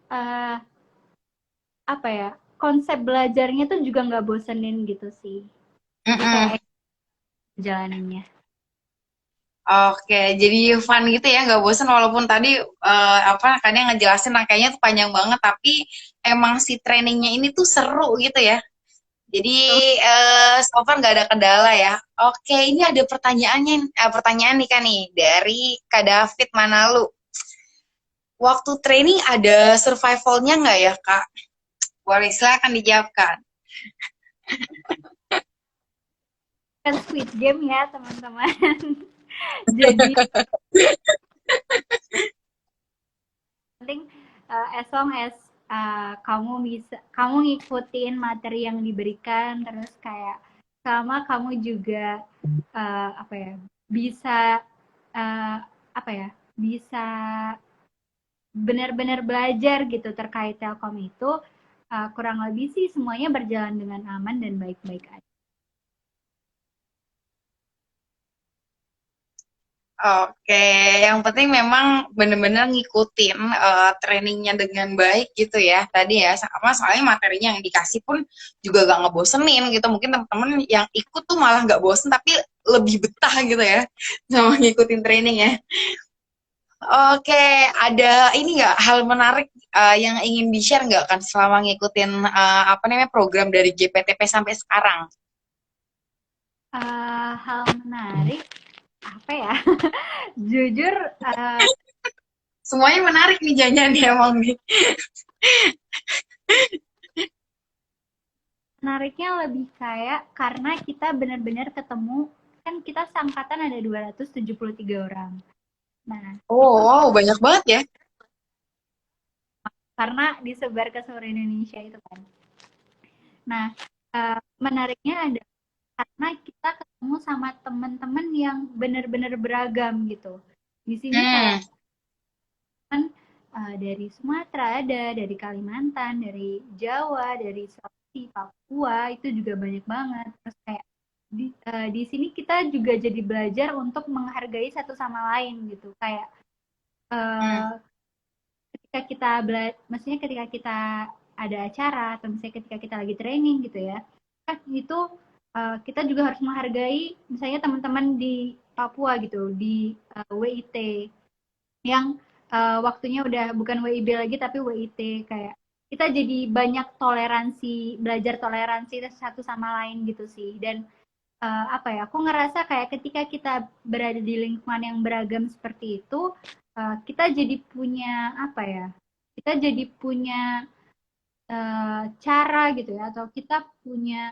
apa ya? konsep belajarnya tuh juga nggak bosenin gitu sih. Jadi Mm-mm. kayak jalaninnya. Oke, jadi fun gitu ya, nggak bosen walaupun tadi apa kadang ngejelasin rangkaianya tuh panjang banget, tapi emang si trainingnya ini tuh seru gitu ya. Jadi so far nggak ada kendala ya. Oke, ini ada pertanyaan nih kan nih dari Kak David Manalu. Waktu training ada survivalnya nggak ya Kak? Boleh silakan dijawabkan. Kan Squid Game ya teman-teman. Jadi penting as long as kamu ngikutin materi yang diberikan, terus kayak selama kamu juga apa ya, bisa uh, apa ya, bisa benar-benar belajar gitu terkait Telkom itu, kurang lebih sih semuanya berjalan dengan aman dan baik-baik aja. Oke, yang penting memang bener-bener ngikutin trainingnya dengan baik gitu ya. Tadi ya, sama soalnya materinya yang dikasih pun juga gak ngebosenin gitu. Mungkin teman-teman yang ikut tuh malah gak bosen, tapi lebih betah gitu ya sama ngikutin training ya. Oke, ada ini nggak hal menarik yang ingin di-share nggak kan selama ngikutin apa namanya program dari GPTP sampai sekarang? Hal menarik apa ya? Jujur Semuanya menarik nih jangan nih emang nih. menariknya lebih kayak karena kita benar-benar ketemu, kan kita seangkatan ada 273 orang. Nah, Oh, itu wow, banyak banget ya. karena disebar ke seluruh Indonesia itu kan. Nah, menariknya ada karena kita ketemu sama teman-teman yang benar-benar beragam gitu. Di sini Hmm, kayak kan dari Sumatera ada, dari Kalimantan, dari Jawa, dari Sulawesi, Papua itu juga banyak banget. Terus kayak di sini kita juga jadi belajar untuk menghargai satu sama lain gitu. Kayak hmm, uh, ketika kita maksudnya ketika kita ada acara atau misalnya ketika kita lagi training gitu ya, kan itu kita juga harus menghargai misalnya teman-teman di Papua gitu, di WIT yang waktunya udah bukan WIB lagi tapi WIT, kayak kita jadi banyak toleransi, belajar toleransi satu sama lain gitu sih. Dan apa ya, aku ngerasa kayak ketika kita berada di lingkungan yang beragam seperti itu, kita jadi punya apa ya, kita jadi punya cara gitu ya, atau kita punya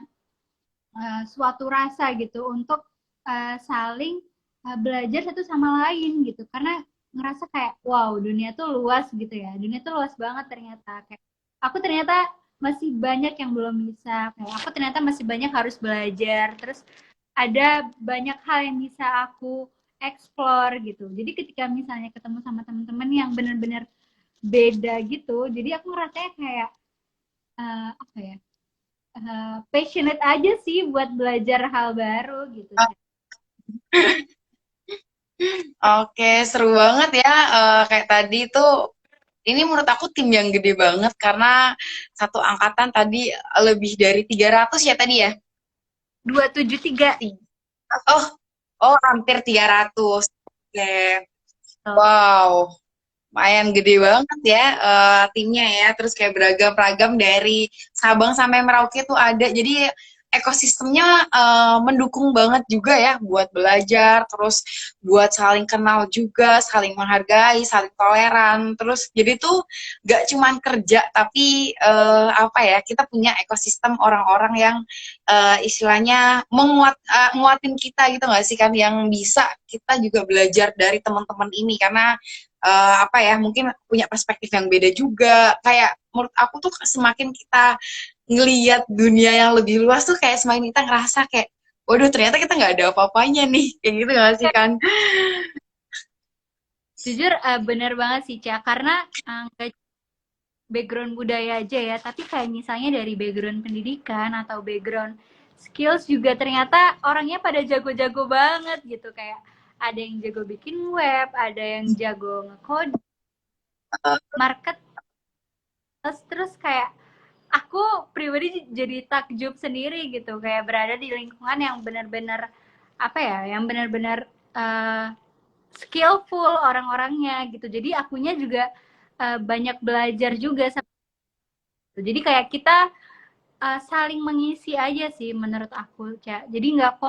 suatu rasa gitu untuk saling belajar satu sama lain gitu, karena ngerasa kayak wow, dunia tuh luas gitu ya, dunia tuh luas banget ternyata, kayak aku ternyata masih banyak yang belum bisa, kayak aku ternyata masih banyak harus belajar, terus ada banyak hal yang bisa aku explore gitu. Jadi ketika misalnya ketemu sama teman-teman yang benar-benar beda gitu, jadi aku ngerasanya kayak apa ya, passionate aja sih buat belajar hal baru gitu. oke, seru banget ya. Kayak tadi tuh, ini menurut aku tim yang gede banget karena satu angkatan tadi lebih dari 300 ya tadi ya. 273. Ti- Oh, oh hampir 300. Oke, wow. Lumayan gede banget ya timnya ya. Terus kayak beragam-ragam dari Sabang sampai Merauke tuh ada. Jadi ekosistemnya mendukung banget juga ya buat belajar, terus buat saling kenal juga, saling menghargai, saling toleran. Terus jadi tuh gak cuman kerja, tapi apa ya, kita punya ekosistem orang-orang yang istilahnya nguatin kita gitu gak sih kan, yang bisa kita juga belajar dari teman-teman ini karena apa ya, mungkin punya perspektif yang beda juga. Kayak menurut aku tuh semakin kita ngeliat dunia yang lebih luas tuh kayak semakin kita ngerasa kayak waduh ternyata kita nggak ada apa-apanya nih, kayak gitu gak sih kan. Jujur bener banget sih Ca, karena nggak background budaya aja ya, tapi kayak misalnya dari background pendidikan atau background skills juga ternyata orangnya pada jago-jago banget gitu, kayak ada yang jago bikin web, ada yang jago ngecode, market, terus kayak aku pribadi jadi takjub sendiri gitu, kayak berada di lingkungan yang benar-benar apa ya, yang benar-benar skillful orang-orangnya gitu. Jadi akunya juga banyak belajar juga. Jadi kayak kita saling mengisi aja sih menurut aku, Ca. Jadi nggak